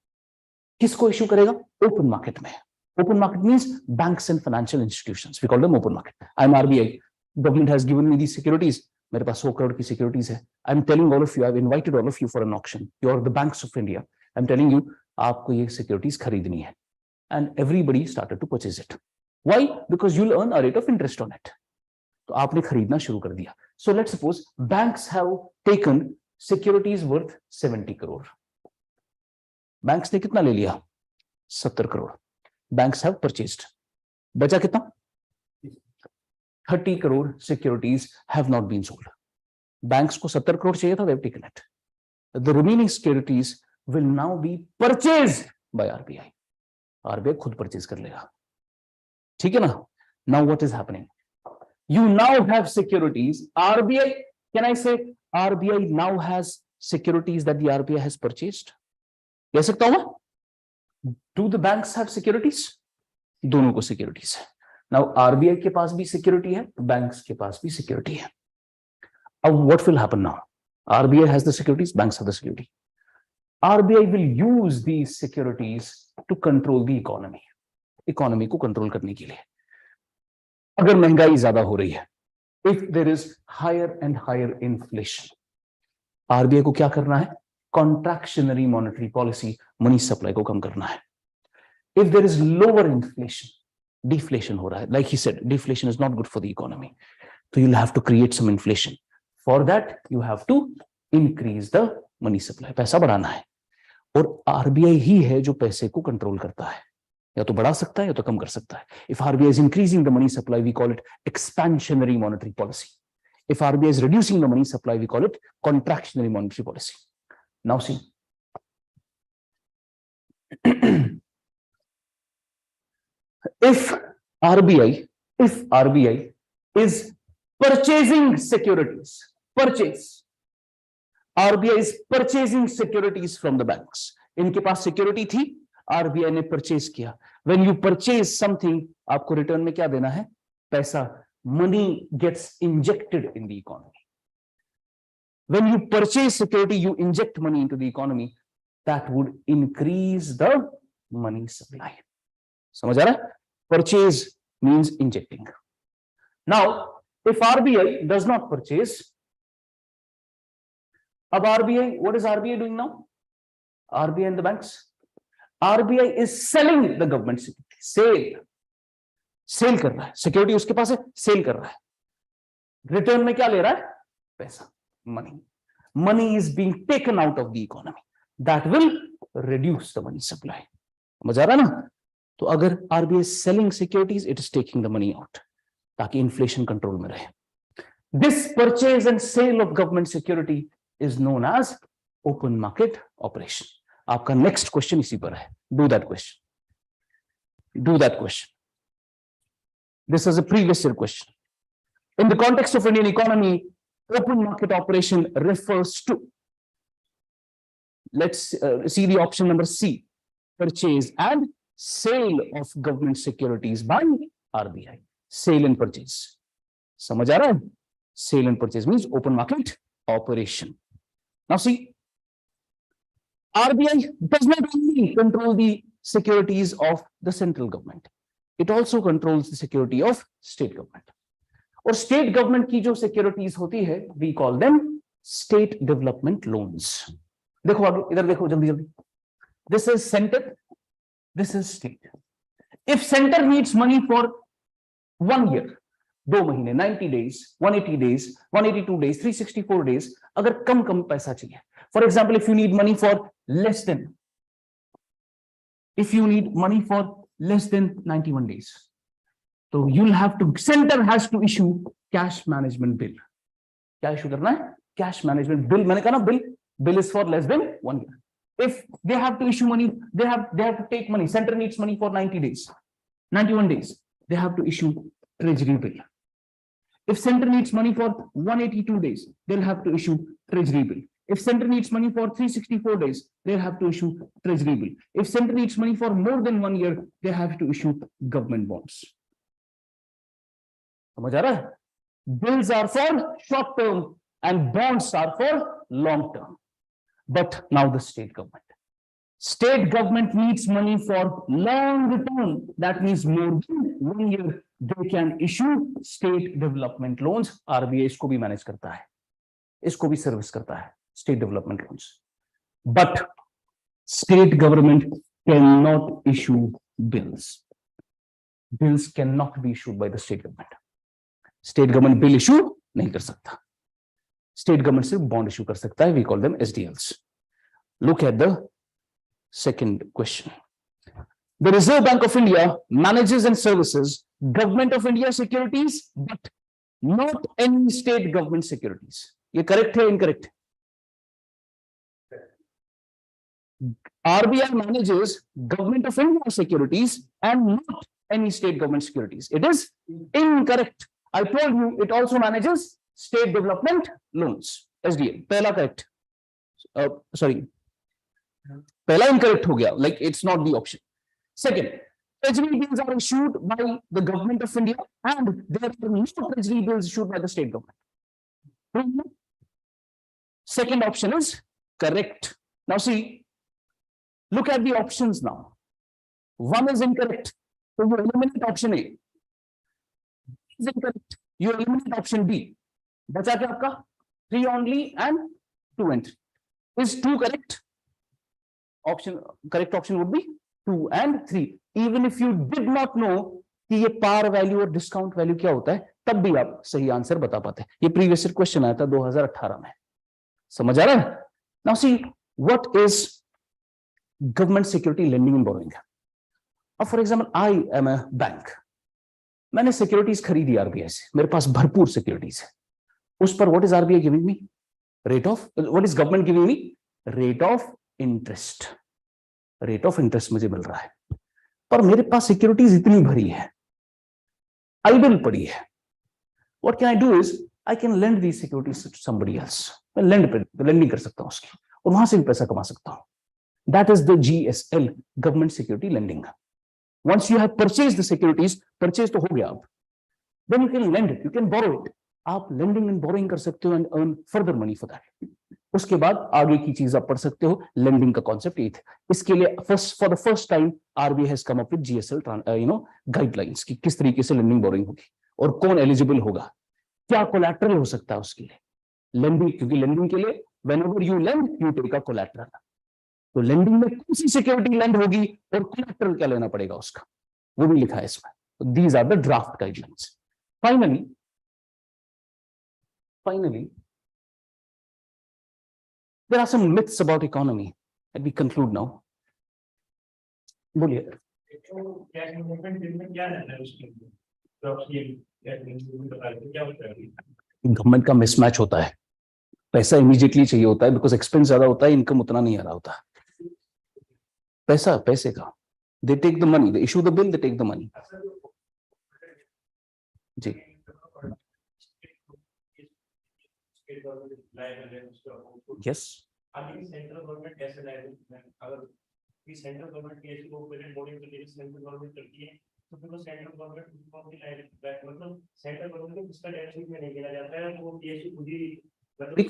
kisko issue karega? Open market mein. Open market means banks and financial institutions. We call them open market. I'm RBI. Government has given me these securities. मेरे पास 100 crore की securities है. I'm telling all of you, I've invited all of you for an auction. You're the banks of India. I'm telling you, आपको ये securities खरीदनी है. And everybody started to purchase it. Why? Because you'll earn a rate of interest on it. तो आपने खरीदना शुरू कर दिया. So let's suppose banks have taken securities worth 70 crore. Banks ने कितना ले लिया? 70 crore. Banks have purchased. बचा कितना? 30 crore securities have not been sold. Banks को 70 crore चाहिए था, they've taken it. The remaining securities will now be purchased by RBI. RBI खुद purchase कर लेगा. ठीक है ना? Now what is happening? You now have securities. RBI, can I say RBI now has securities that the RBI has purchased? कह सकता हूं मैं? Do the banks have securities? दोनों को securities है. Now RBI के पास भी security है, banks के पास भी security है. Now what will happen now? RBI has the securities, banks have the security. RBI will use these securities to control the economy. Economy को control करने के लिए. अगर महंगाई ज्यादा हो रही है, if there is higher and higher inflation, RBI को क्या करना है? Contractionary monetary policy, money supply को कम करना है. If there is lower inflation, deflation हो रहा है, like he said, deflation is not good for the economy. So you'll have to create some inflation. For that, you have to increase the money supply. पैसा बढ़ाना है. और RBI ही है जो पैसे को कंट्रोल करता है. या तो बढ़ा सकता है या तो कम कर सकता है. If RBI is increasing the money supply, we call it expansionary monetary policy. If RBI is reducing the money supply, we call it contractionary monetary policy. Now see. If RBI is purchasing securities, RBI is purchasing securities from the banks. इनके पास security थी, RBI ने purchase किया. When you purchase something, आपको return में क्या देना है? पैसा. Money gets injected in the economy. When you purchase security, you inject money into the economy. That would increase the money supply. समझ आ रहा है? Purchase means injecting. Now, if RBI does not purchase, अब RBI, what is RBI doing now? RBI and the banks. RBI is selling the government security. Sale कर रहा है. Security उसके पास है, sale कर रहा है. Return में क्या ले रहा है? पैसा, money. Money is being taken out of the economy. That will reduce the money supply. समझ आ रहा है ना? तो अगर RBI is selling securities, it is taking the money out, ताकि inflation control में रहे. This purchase and sale of government security is known as open market operation. आपका next question इसी पर है. Do that question. Do that question. This is a previous year question. In the context of Indian economy, open market operation refers to, let's see the option number C, purchase and sale of government securities by RBI. Sale and purchase. समझ आ रहा है? Sale and purchase means open market operation. Now see, RBI does not only control the securities of the central government, it also controls the security of state government. और state government की जो securities होती है, we call them state development loans. देखो आगे, इधर देखो जल्दी जल्दी. This is center, this is state. If center needs money for 1 year, 2 महीने, 90 days, 180 days, 182 days, 364 days, अगर कम पैसा चाहिए. For example, if you need money for less than 91 days, so you'll have to, center has to issue cash management bill. क्या issue करना है? Cash management bill. मैंने कहा ना, bill is for less than 1 year. If they have to issue money, they have to take money. Center needs money for 90 days, 91 days. They have to issue treasury bill. If center needs money for 182 days, they'll have to issue treasury bill. If center needs money for 364 days, they have to issue treasury bill. If center needs money for more than 1 year, they have to issue government bonds. समझ आ रहा है? Bills are for short term and bonds are for long term. But now the state government. State government needs money for long term. That means more than 1 year. They can issue state development loans. RBI इसको भी manage करता है, इसको भी service करता है, state development loans. But state government cannot issue bills. Bills cannot be issued by the state government. State government bill issue नहीं कर सकता. State government सिर्फ bond issue कर सकता है. We call them SDLs. Look at the second question. The Reserve Bank of India manages and services Government of India securities, but not any state government securities. ये correct है, incorrect? RBI manages Government of India securities and not any state government securities. It is incorrect. I told you it also manages state development loans. SDL. पहला correct. Sorry. पहला incorrect हो गया. Like it's not the option. Second, treasury bills are issued by the Government of India and there are no treasury bills issued by the state government. Second option is correct. Now see, look at the options now. One is incorrect. So you eliminate option A. Is incorrect. You eliminate option B. बचा क्या आपका? 3 only and 2 and 3. Is 2 correct? Correct option would be 2 and 3. Even if you did not know कि ये par value और discount value क्या होता है, तब भी आप सही आंसर बता पाते हैं. ये previous year question आया था 2018 में. समझ आ रहा है? Now see, what is government security lending and borrowing? For example, I am a bank. मैंने securities खरीदी RBI से. मेरे पास भरपूर securities है. उस पर what is RBI giving me? Rate of, what is government giving me? Rate of interest. Rate of interest मुझे मिल रहा है. पर मेरे पास securities इतनी भरी है, idle पड़ी है. What can I do is I can lend these securities to somebody else. मैं lending कर सकता हूँ उसकी और वहां से भी पैसा कमा सकता हूँ. That is the GSL, government security lending. Once you have purchased the securities, purchase तो हो गया अब. Then you can lend it, you can borrow it. आप lending and borrowing कर सकते हो and earn further money for that. उसके बाद आगे की चीज आप पढ़ सकते हो. lending का concept ये था. इसके लिए for the first time RBI has come up with GSL guidelines कि किस तरीके से lending borrowing होगी और कौन eligible होगा, क्या collateral हो सकता है उसके लिए. lending, क्योंकि lending के लिए whenever you lend you take a collateral. तो lending में कौन सी security lend होगी और collateral क्या लेना पड़ेगा उसका, वो भी लिखा है इसमें. These are the draft guidelines. Finally, there are some myths about economy. Let me conclude now. बोलिए. गवर्नमेंट का मिसमैच होता है. पैसा इमीडिएटली चाहिए होता है बिकॉज एक्सपेंस ज्यादा होता है, इनकम उतना नहीं आ रहा होता. पैसे का they take the money, they issue the bill, they take the money. जी. Yes. सेंट्रल गवर्नमेंट कैसे लायबल है? अगर सेंट्रल गवर्नमेंट की को पेरेंट बॉडी के लिए सेंट्रल गवर्नमेंट करती है तो फिर वो सेंट्रल गवर्नमेंट को भी लायबल, मतलब सेंट्रल गवर्नमेंट को इसका डेफिसिट में नहीं गिना जाता है. वो पीएससी खुद ही, we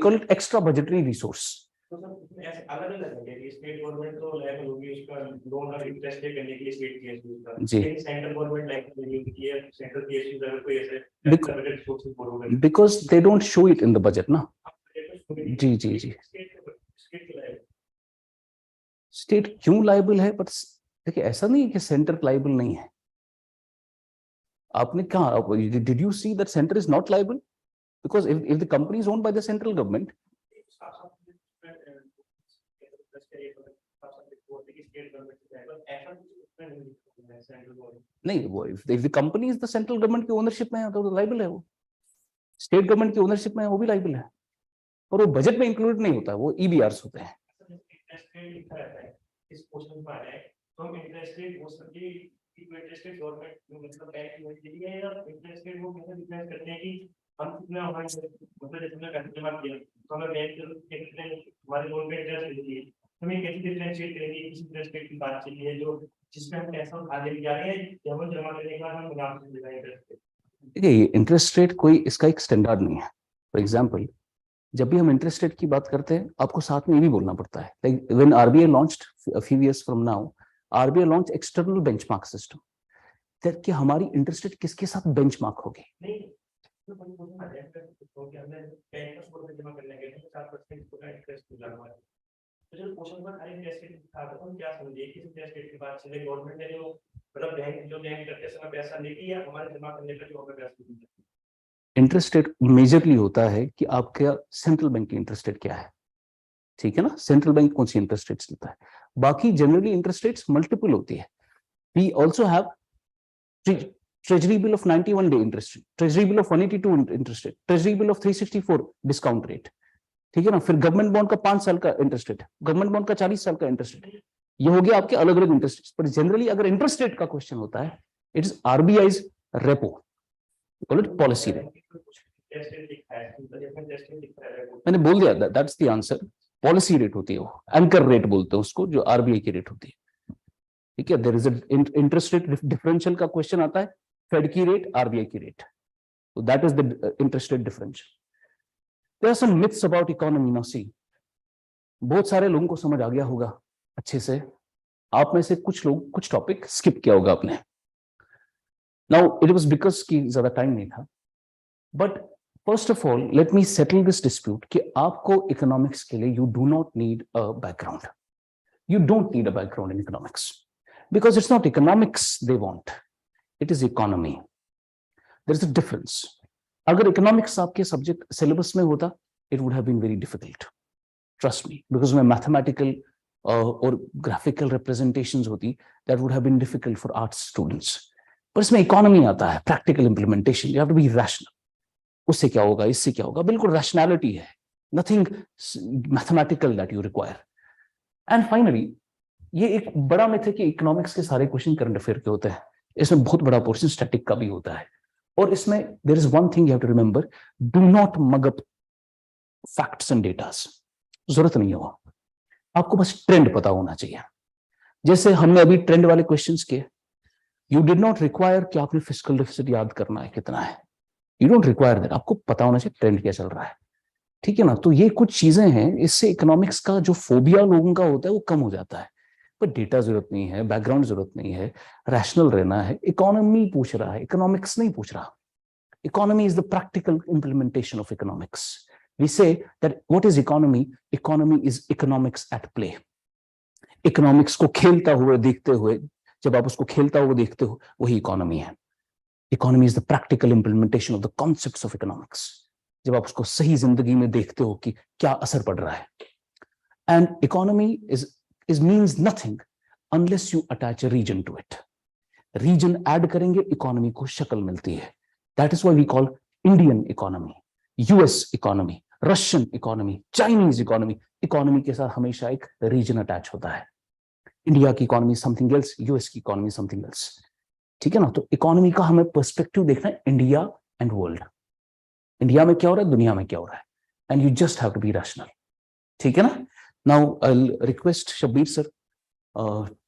call it extra budgetary resource. तो सब ऐसे अलग-अलग है. ये स्टेट गवर्नमेंट तो लायबल होगी उसका लोन और इंटरेस्ट पे करने के लिए स्टेट पीएससी का. लेकिन सेंट्रल गवर्नमेंट लायबल नहीं होती है. सेंट्रल पीएससी अगर कोई ऐसे बजट सोर्सेस बोलोगे because they don't show it in the budget ना. जी. स्टेट क्यों लायबल है? बट देखिए ऐसा नहीं है कि सेंटर लायबल नहीं है. आपने कहा, did you see that center is not liable? Because if the company is owned by the central government, नहीं, वो if the company is the central government की ओनरशिप में है तो लायबल है. वो स्टेट गवर्नमेंट की ओनरशिप में है, वो भी लायबल है, और वो बजट में इंक्लूड नहीं होता, वो EBRs होते हैं. इस क्वेश्चन पर है तो हम इंटरेस्ट रेट हो सकती है इंटरेस्ट रेट गवर्नमेंट मतलब बैंक में दी है या इंटरेस्ट रेट वो कैसे डिफाइन करते हैं कि हम कितना हमारे मतलब जितना पैसा जमा किया तो हमें बैंक के कितने हमारे लोन पे इंटरेस्ट देती है, हमें कैसे डिफरेंशिएट करेंगे किस इंटरेस्ट रेट की बात चली है जो जिसमें हम पैसा उठा लेके जा रहे हैं या हम जमा करने के बाद हम मुनाफा मिल रहा है इंटरेस्ट। देखिए ये इंटरेस्ट रेट कोई इसका एक स्टैंडर्ड नहीं है। फॉर एग्जाम्पल जब भी हम इंटरेस्ट रेट की बात करते हैं आपको साथ में ये भी बोलना पड़ता है, like when RBI launched a few years from now, RBI launch external benchmark system, that कि हमारी इंटरेस्ट रेट किसके साथ बेंचमार्क होगी। नहीं तो कोई बोलना है तो कि हमने बैंक का स्कोर जमा करने के लिए 4% का इंटरेस्ट मिला हुआ है, तो जब क्वेश्चन पर हर इंटरेस्ट रेट था तो हम क्या समझिए किस इंटरेस्ट रेट की बात चले, गवर्नमेंट ने जो मतलब बैंक जो बैंक करते समय पैसा लेगी या हमारे जमा करने का जो हमें पैसा मिलता है। इंटरेस्ट रेट मेजरली होता है कि आपका सेंट्रल बैंक की इंटरेस्ट रेट क्या है, ठीक है ना, सेंट्रल बैंक कौन सी इंटरेस्ट रेट्स लेता है। बाकी जनरली इंटरेस्ट रेट्स मल्टीपल होती है। We also have treasury bill of 91 day interest rate, treasury bill of 182 interest rate, treasury bill of 364 discount rate, ठीक है ना। फिर गवर्नमेंट बॉन्ड का 5 साल का इंटरेस्ट रेट, गवर्नमेंट बॉन्ड का 40 साल का इंटरेस्ट रेट, ये हो गया आपके अलग अलग इंटरेस्ट रेट। पर जनरली अगर इंटरेस्ट रेट का क्वेश्चन होता है it is RBI's repo, call it policy rate. मैंने बोल दिया that's the answer, policy rate होती है वो, एंकर रेट बोलते हैं उसको, जो आरबीआई की रेट होती है, ठीक है। There is interest rate differential का क्वेश्चन आता है, फेड की रेट आरबीआई की रेट, तो that is the interest rate differential. There are some myths about economy. Now see, बहुत सारे लोगों को समझ आ गया होगा अच्छे से, आप में से कुछ लोग कुछ टॉपिक स्किप किया होगा आपने। नाउ इट वाज बिकॉज की ज्यादा टाइम नहीं था, but first of all let me settle this dispute कि आपको इकोनॉमिक्स के लिए you do not need a background, you don't need a background in economics because it's not economics they want, it is economy. There is a difference. अगर economics आपके subject syllabus में होता it would have been very difficult, trust me, because में mathematical और graphical representations होती that would have been difficult for arts students. पर इसमें economy आता है, practical implementation, you have to be rational. उससे क्या होगा, इससे क्या होगा, बिल्कुल rationality है, nothing mathematical that you require. And finally ये एक बड़ा मिथ है कि इकोनॉमिक्स के सारे क्वेश्चन करंट अफेयर के होते हैं, इसमें बहुत बड़ा पोर्शन स्टैटिक का भी होता है। और इसमें there is one thing you have to remember, do not mug up facts and datas, जरूरत नहीं है वो, आपको बस ट्रेंड पता होना चाहिए। जैसे हमने अभी ट्रेंड वाले क्वेश्चंस किए, यू डिड नॉट रिक्वायर कि आपने फिस्कल डेफिसिट याद करना है कितना है, यू डोंट रिक्वायर दैट, आपको पता होना चाहिए ट्रेंड क्या चल रहा है, ठीक है ना। तो ये कुछ चीजें हैं, इससे इकोनॉमिक्स का जो फोबिया लोगों का होता है वो कम हो जाता है। पर डेटा जरूरत नहीं है, बैकग्राउंड जरूरत नहीं है, रैशनल रहना है। इकोनॉमी पूछ रहा है, इकोनॉमिक्स नहीं पूछ रहा। Economy is the practical implementation of economics. We say that what is economy, economy is economics at play. Economics को खेलता हुए देखते हुए, जब आप उसको खेलता हुए देखते हो वही इकोनॉमी है। Economy is the practical implementation of the concepts of economics, जब आप उसको सही जिंदगी में देखते हो कि क्या असर पड़ रहा है। And economy is means nothing unless you attach a reason to it. Reason add करेंगे इकोनॉमी को शक्ल मिलती है। That is why we call Indian economy, US economy, Russian economy, Chinese economy. Economy के साथ हमेशा एक रीजन अटैच होता है। इंडिया की इकोनॉमी समथिंग एल्स, यूएस की इकोनॉमी समथिंग एल्स, ठीक है ना। तो इकोनॉमी का हमें पर्सपेक्टिव देखना है इंडिया एंड वर्ल्ड। इंडिया में क्या हो रहा है, दुनिया में क्या हो रहा है, and you just have to be rational, ठीक है ना। Now I will request Shabbir sir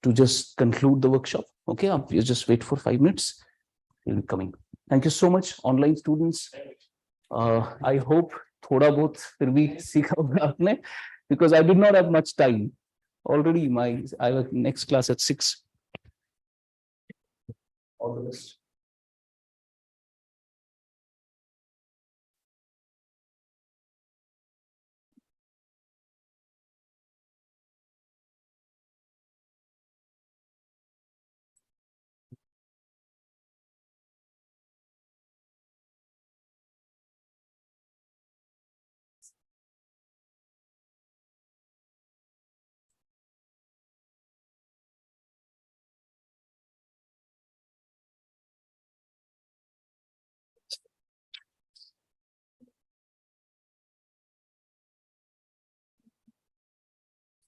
to just conclude the workshop. Okay, आप you just wait for 5 minutes, will be coming. Thank you so much online students. I hope थोड़ा बहुत फिर भी सीखा होगा आपने, because I did not have much time already, my I have next class at 6. All the best.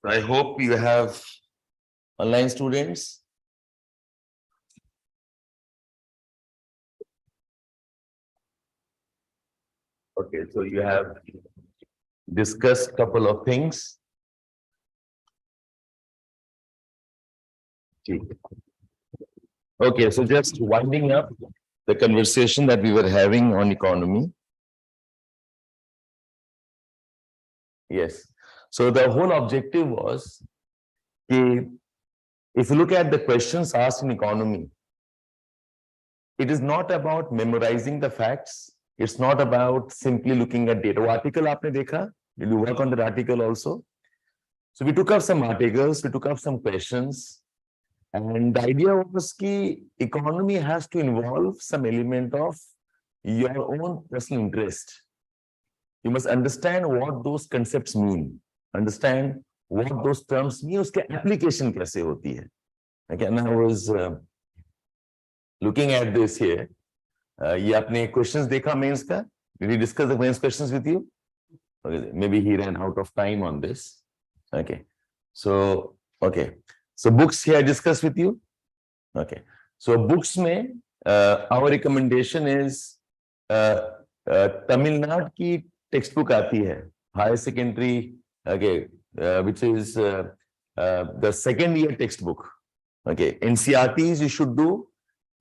I hope you have online students. Okay, so you have discussed couple of things. Okay, so just winding up the conversation that we were having on economy. Yes, so the whole objective was, if you look at the questions asked in economy, it is not about memorizing the facts. It's not about simply looking at data. वो article आपने देखा? Did you work on that article also? So we took up some articles, we took up some questions, and the idea was that economy has to involve some element of your own personal interest. You must understand what those concepts mean, understand what those terms mean, उसके application कैसे होती है. Okay, and I was looking at this here. ये आपने questions देखा mains का? Did he discuss the mains questions with you? Okay, maybe he ran out of time on this. Okay, so books here I discussed with you. Okay, so books में our recommendation is Tamil Nadu की textbook आती है, higher secondary, okay, which is the second year textbook. Okay, NCRTs you should do,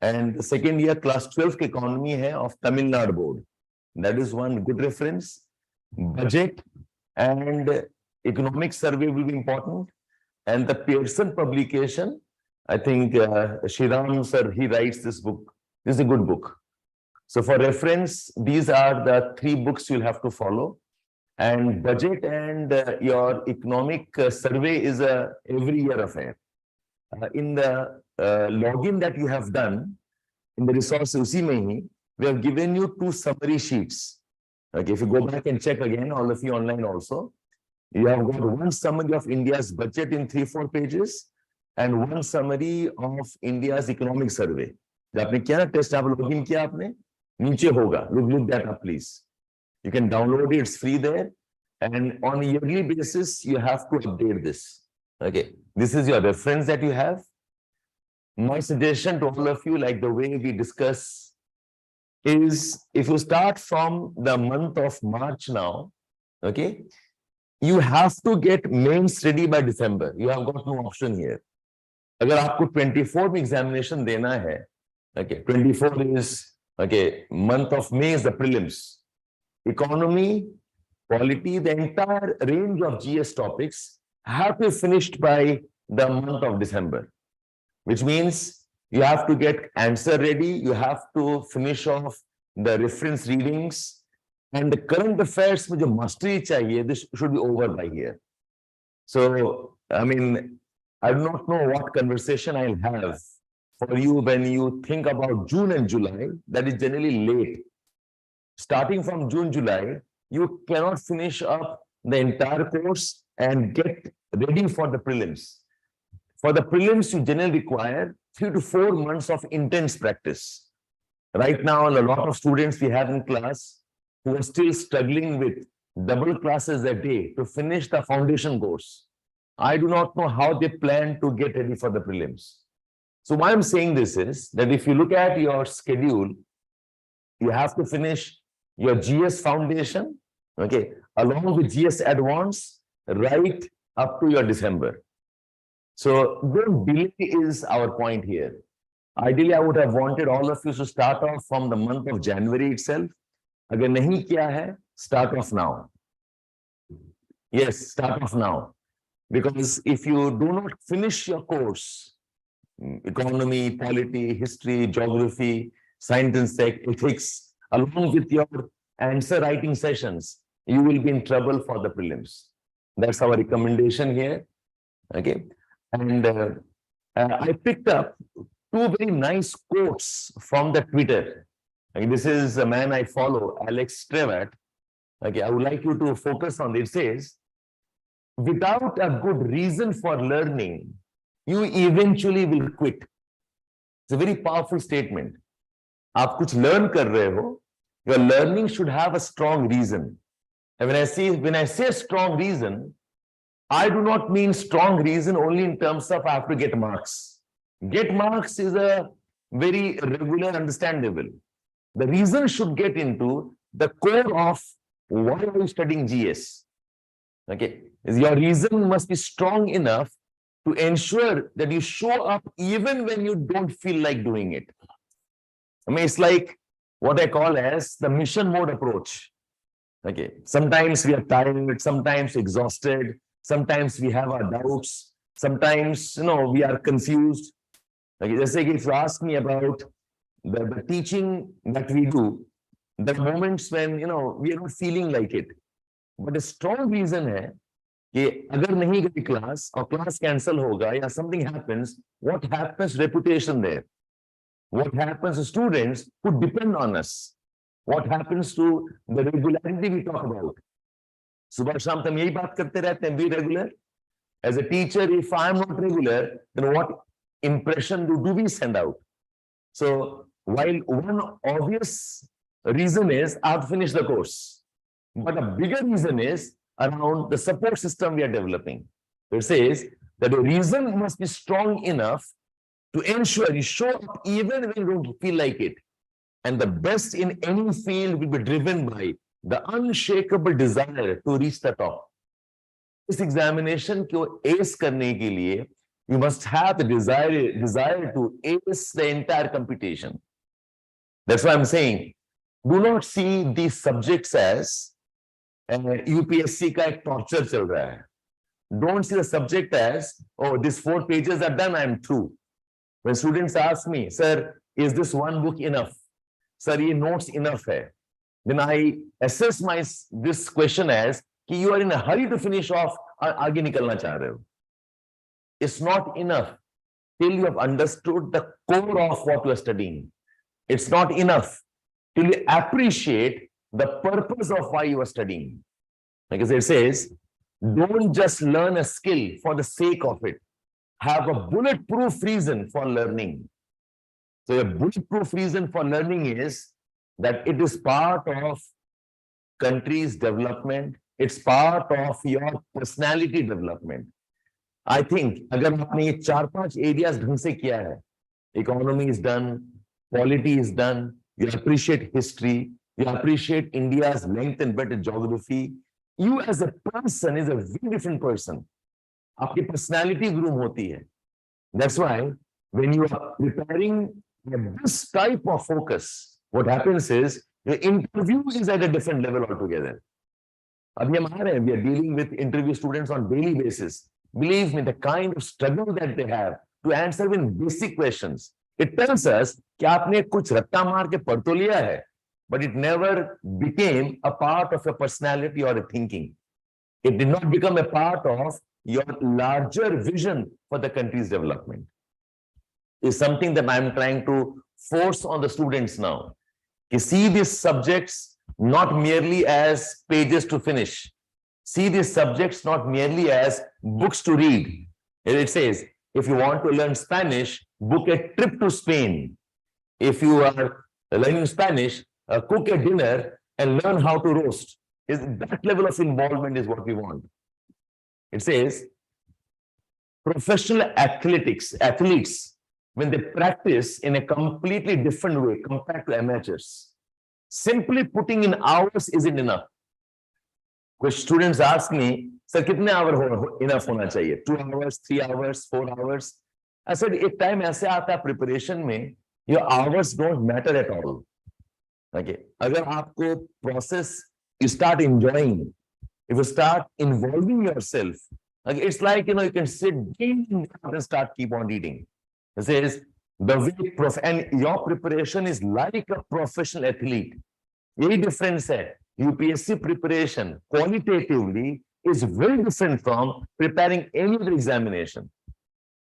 and the second year class 12 की economy है of Tamil Nadu board. That is one good reference. Budget and economic survey will be important, and the Pearson publication, I think Shriram sir, he writes this book. This is a good book. So for reference, these are the 3 books you'll have to follow. And budget and your economic survey is a every year affair. In the login that you have done, in the resource usi mein hi, we have given you 2 summary sheets. Okay, if you go back and check again, all of you online also, you have got one summary of India's budget in 3-4 pages and one summary of India's economic survey. आपने क्या ना test आप login किया आपने नीचे होगा, look that up please. You can download it, it's free there, and on a yearly basis you have to update this. Okay, this is your reference that you have. My suggestion to all of you, like the way we discuss, is if you start from the month of March now, okay, you have to get mains ready by December. You have got no option here. अगर आपको 24 में examination देना है, okay, 24 is, okay, month of May is the prelims. Economy, polity, the entire range of GS topics have to be finished by the month of December, which means you have to get answer ready, you have to finish off the reference readings, and the current affairs में जो mastery चाहिए, this should be over by here. So, I mean, I do not know what conversation I'll have for you when you think about June and July. That is generally late. Starting from June, July, you cannot finish up the entire course and get ready for the prelims. For the prelims, you generally require 3 to 4 months of intense practice. Right now, a lot of students we have in class who are still struggling with double classes a day to finish the foundation course. I do not know how they plan to get ready for the prelims. So why I'm saying this is that if you look at your schedule, you have to finish your GS foundation, okay, along with GS advance, right up to your December. So don't delay is our point here. Ideally, I would have wanted all of you to start off from the month of January itself. अगर नहीं किया है, start off now. Yes, start off now. Because if you do not finish your course, economy, polity, history, geography, science and tech, ethics, along with your answer writing sessions, you will be in trouble for the prelims. That's our recommendation here. Okay. And I picked up 2 very nice quotes from the Twitter. Okay, this is a man I follow, Alex Trevat. Okay, I would like you to focus on it. It says, without a good reason for learning, you eventually will quit. It's a very powerful statement. आप कुछ learn कर रहे हो, your learning should have a strong reason. And when I say strong reason, I do not mean strong reason only in terms of I have to get marks. Get marks is a very regular, understandable. The reason should get into the core of why are you studying GS? Okay, is your reason must be strong enough to ensure that you show up even when you don't feel like doing it. I mean, it's like what I call as the mission mode approach. Okay, sometimes we are tired, sometimes exhausted, sometimes we have our doubts, sometimes we are confused. Okay, just like if you ask me about the teaching that we do, there are moments when we are not feeling like it. But a strong reason है कि अगर नहीं गई class और class cancel होगा या something happens, what happens reputation there? What happens to students who depend on us? What happens to the regularity we talk about? सुबह शाम हम यही बात करते रहते हैं, be regular. As a teacher, if I am not regular, then what impression do we send out? So while one obvious reason is I have to finish the course, but a bigger reason is around the support system we are developing. It says that the reason must be strong enough to ensure you show up even when you don't feel like it. And the best in any field will be driven by the unshakable desire to reach the top. This examination को ace करने के लिए you must have the desire to ace the entire computation. That's why I'm saying, do not see these subjects as UPSC का एक torture चल रहा है. Don't see the subject as, oh, these 4 pages are done, I'm through. When students ask me, sir, is this one book enough? Sir, ये notes enough है. Then I assess this question as कि you are in a hurry to finish off और आगे निकलना चाह रहे हो. It's not enough till you have understood the core of what you are studying. It's not enough till you appreciate the purpose of why you are studying. Because it says, don't just learn a skill for the sake of it. Have a bulletproof reason for learning. So a bulletproof reason for learning is that it is part of country's development. It's part of your personality development. I think अगर आपने ये 4-5 areas ढंग से किया है, economy is done, polity is done, you appreciate history, you appreciate India's length and breadth of geography, you as a person is a very different person. आपकी personality groom होती है. That's why when you are preparing this type of focus, what happens is your interview is at a different level altogether. अभी हम आ रहे हैं, we are dealing with interview students on daily basis. Believe me, the kind of struggle that they have to answer even basic questions, it tells us कि आपने कुछ रट्टा मार के पढ़ तो लिया है, but it never became a part of your personality or a thinking. It did not become a part of your larger vision for the country's development. Is something that I'm trying to force on the students now. You see these subjects not merely as pages to finish. See these subjects not merely as books to read. It says, if you want to learn Spanish, book a trip to Spain. If you are learning Spanish, cook a dinner and learn how to roast. That level of involvement is what we want. It says, professional athletes, when they practice in a completely different way compared to amateurs, simply putting in hours isn't enough. Because students ask me, sir, कितने hour enough होना चाहिए? 2 hours, 3 hours, 4 hours? I said, एक time ऐसे आता है preparation में, your hours don't matter at all. Okay, अगर आपको process you start enjoying, if you start involving yourself, okay, it's like you can sit and start keep on reading. It says the way and your preparation is like a professional athlete. यही difference है. UPSC preparation qualitatively is very different from preparing any other examination.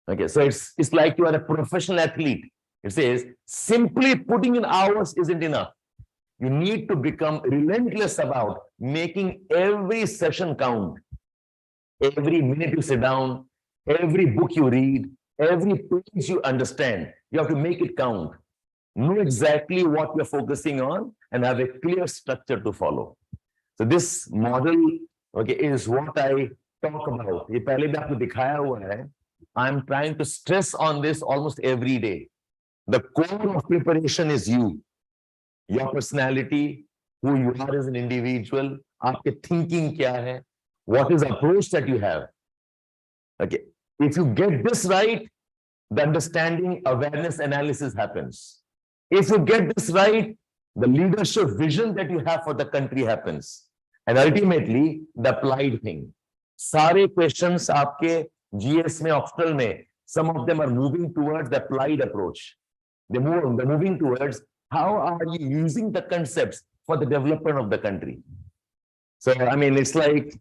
Okay, so it's like you are a professional athlete. It says simply putting in hours isn't enough. You need to become relentless about making every session count. Every minute you sit down, every book you read, every page you understand, you have to make it count. Know exactly what you're focusing on and have a clear structure to follow. So this model, okay, is what I talk about. ये पहले भी आपको दिखाया हुआ है. I'm trying to stress on this almost every day. The core of preparation is you, your personality, who you are as an individual, आपके thinking क्या है, what is the approach that you have. Okay, if you get this right, the understanding, awareness, analysis happens. If you get this right, the leadership vision that you have for the country happens. And ultimately, the applied thing. सारे questions आपके GS में, optional में, some of them are moving towards the applied approach. They're moving towards how are you using the concepts for the development of the country. So, I mean, it's like,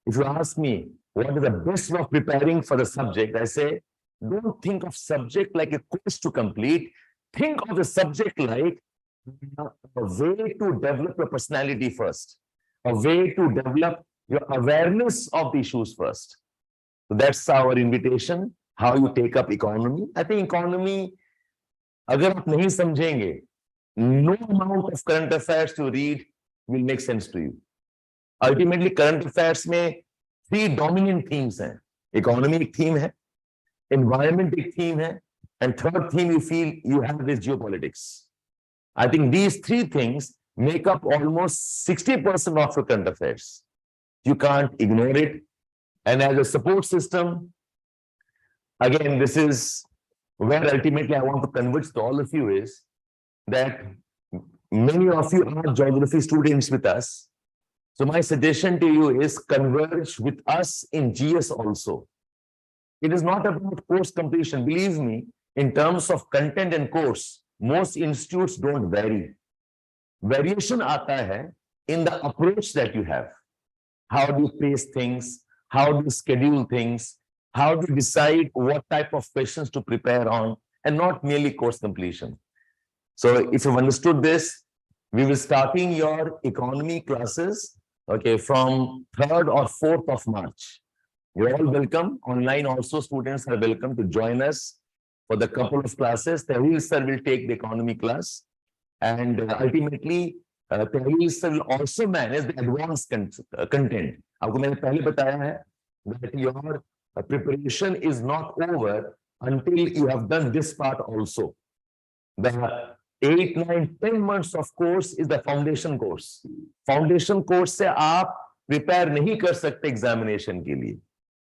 if you ask me, what is the best way of preparing for the subject? I say, don't think of subject like a course to complete. Think of the subject like a way to develop your personality first, a way to develop your awareness of the issues first. So that's our invitation, how you take up economy. I think economy, agar aap nahi samjhenge, no amount of current affairs to read will make sense to you. Ultimately, current affairs में three dominant themes हैं. Economy एक theme है, environment एक theme है, and third theme you feel you have is geopolitics. I think these three things make up almost 60% of your current affairs. You can't ignore it. And as a support system, again, this is where ultimately I want to convince to all of you is that many of you are geography students with us. So my suggestion to you is converge with us in GS also. It is not about course completion. Believe me, in terms of content and course, most institutes don't vary. Variation aata hai in the approach that you have. How do you pace things? How do you schedule things? How do you decide what type of questions to prepare on, and not merely course completion. So if you've understood this, we will starting your economy classes, okay, from 3rd or 4th of March. You're all welcome. Online also, students are welcome to join us for the couple of classes. Tahleel sir will take the economy class, and ultimately, Tahleel sir will also manage the advanced content. आपको मैंने पहले बताया है that your preparation is not over until you have done this part also. The 8, 9, 10 months of course is the foundation course. Foundation course से आप prepare नहीं कर सकते examination के लिए.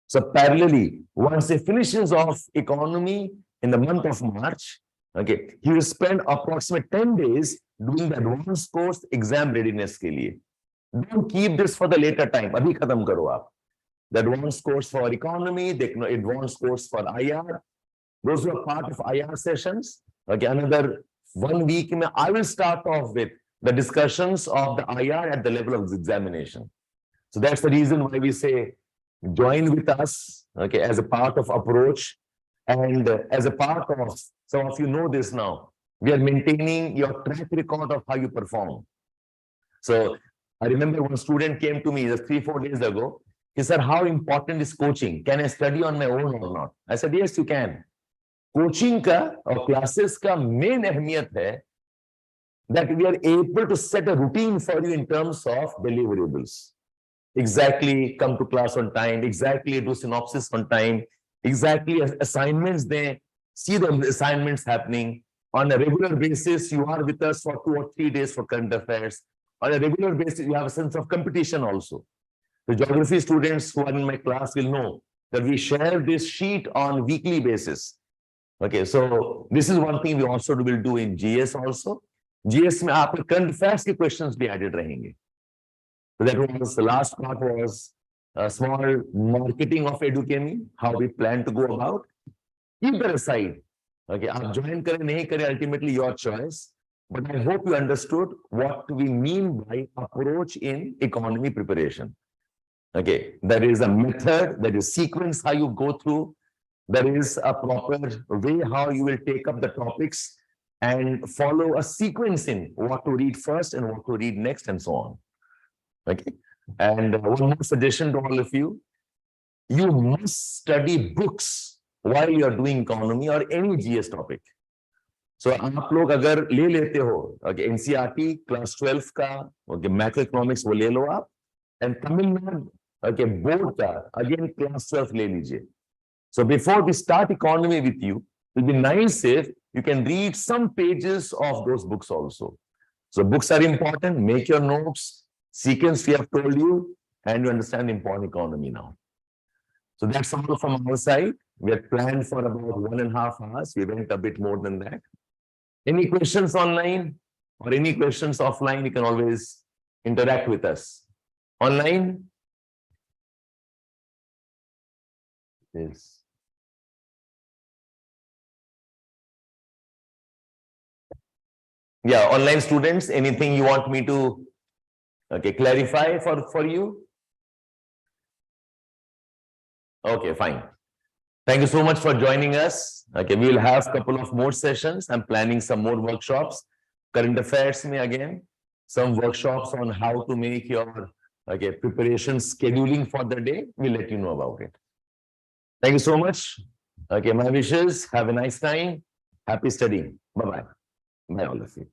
So parallelly, once he finishes off economy in the month of March, okay, he will spend approximately 10 days doing the advanced course exam readiness के लिए. Don't keep this for the later time. अभी खत्म करो आप. The advanced course for economy, the advanced course for IR. Those who are part of IR sessions. Okay, another 1 week, I will start off with the discussions of the IR at the level of the examination. So that's the reason why we say join with us, okay, as a part of approach, and as a part of, some of you know this now, we are maintaining your track record of how you perform. So I remember one student came to me just 3-4 days ago. He said, how important is coaching? Can I study on my own or not? I said, yes, you can. Coaching ka or classes ka main ahmiyat hai that we are able to set a routine for you in terms of deliverables. Exactly come to class on time, exactly do synopsis on time, exactly assignments there, see the assignments happening. On a regular basis, you are with us for 2 or 3 days for current affairs. On a regular basis, you have a sense of competition also. The geography students who are in my class will know that we share this sheet on weekly basis. Okay, so this is one thing we also will do in GS also. GS में आपके current affairs के questions भी added रहेंगे. So that was the last part was a small marketing of Edukemy, how we plan to go about. Keep that aside. Okay, आप join करें नहीं करें ultimately your choice. But I hope you understood what we mean by approach in economy preparation. Okay, there is a method, there is sequence how you go through. There is a proper way how you will take up the topics and follow a sequence in what to read first and what to read next and so on. Okay, and one more suggestion to all of you. You must study books while you are doing economy or any GS topic. So आप लोग अगर ले लेते हो, okay, NCERT class 12 का, okay, macroeconomics वो ले लो आप, and Tamil Nadu, okay, board का again class 12 ले लीजिए. So before we start economy with you, it will be nice if you can read some pages of those books also. So books are important. Make your notes. Sequence we have told you, and you understand important economy now. So that's all from our side. We had planned for about 1.5 hours. We went a bit more than that. Any questions online or any questions offline, you can always interact with us. Online? Yes. Yeah, online students, anything you want me to clarify for you? Okay, fine. Thank you so much for joining us. Okay, we will have a couple of more sessions. I'm planning some more workshops. Current affairs may again, some workshops on how to make your preparation scheduling for the day. We'll let you know about it. Thank you so much. Okay, my wishes. Have a nice time. Happy studying. Bye-bye. Bye all of you.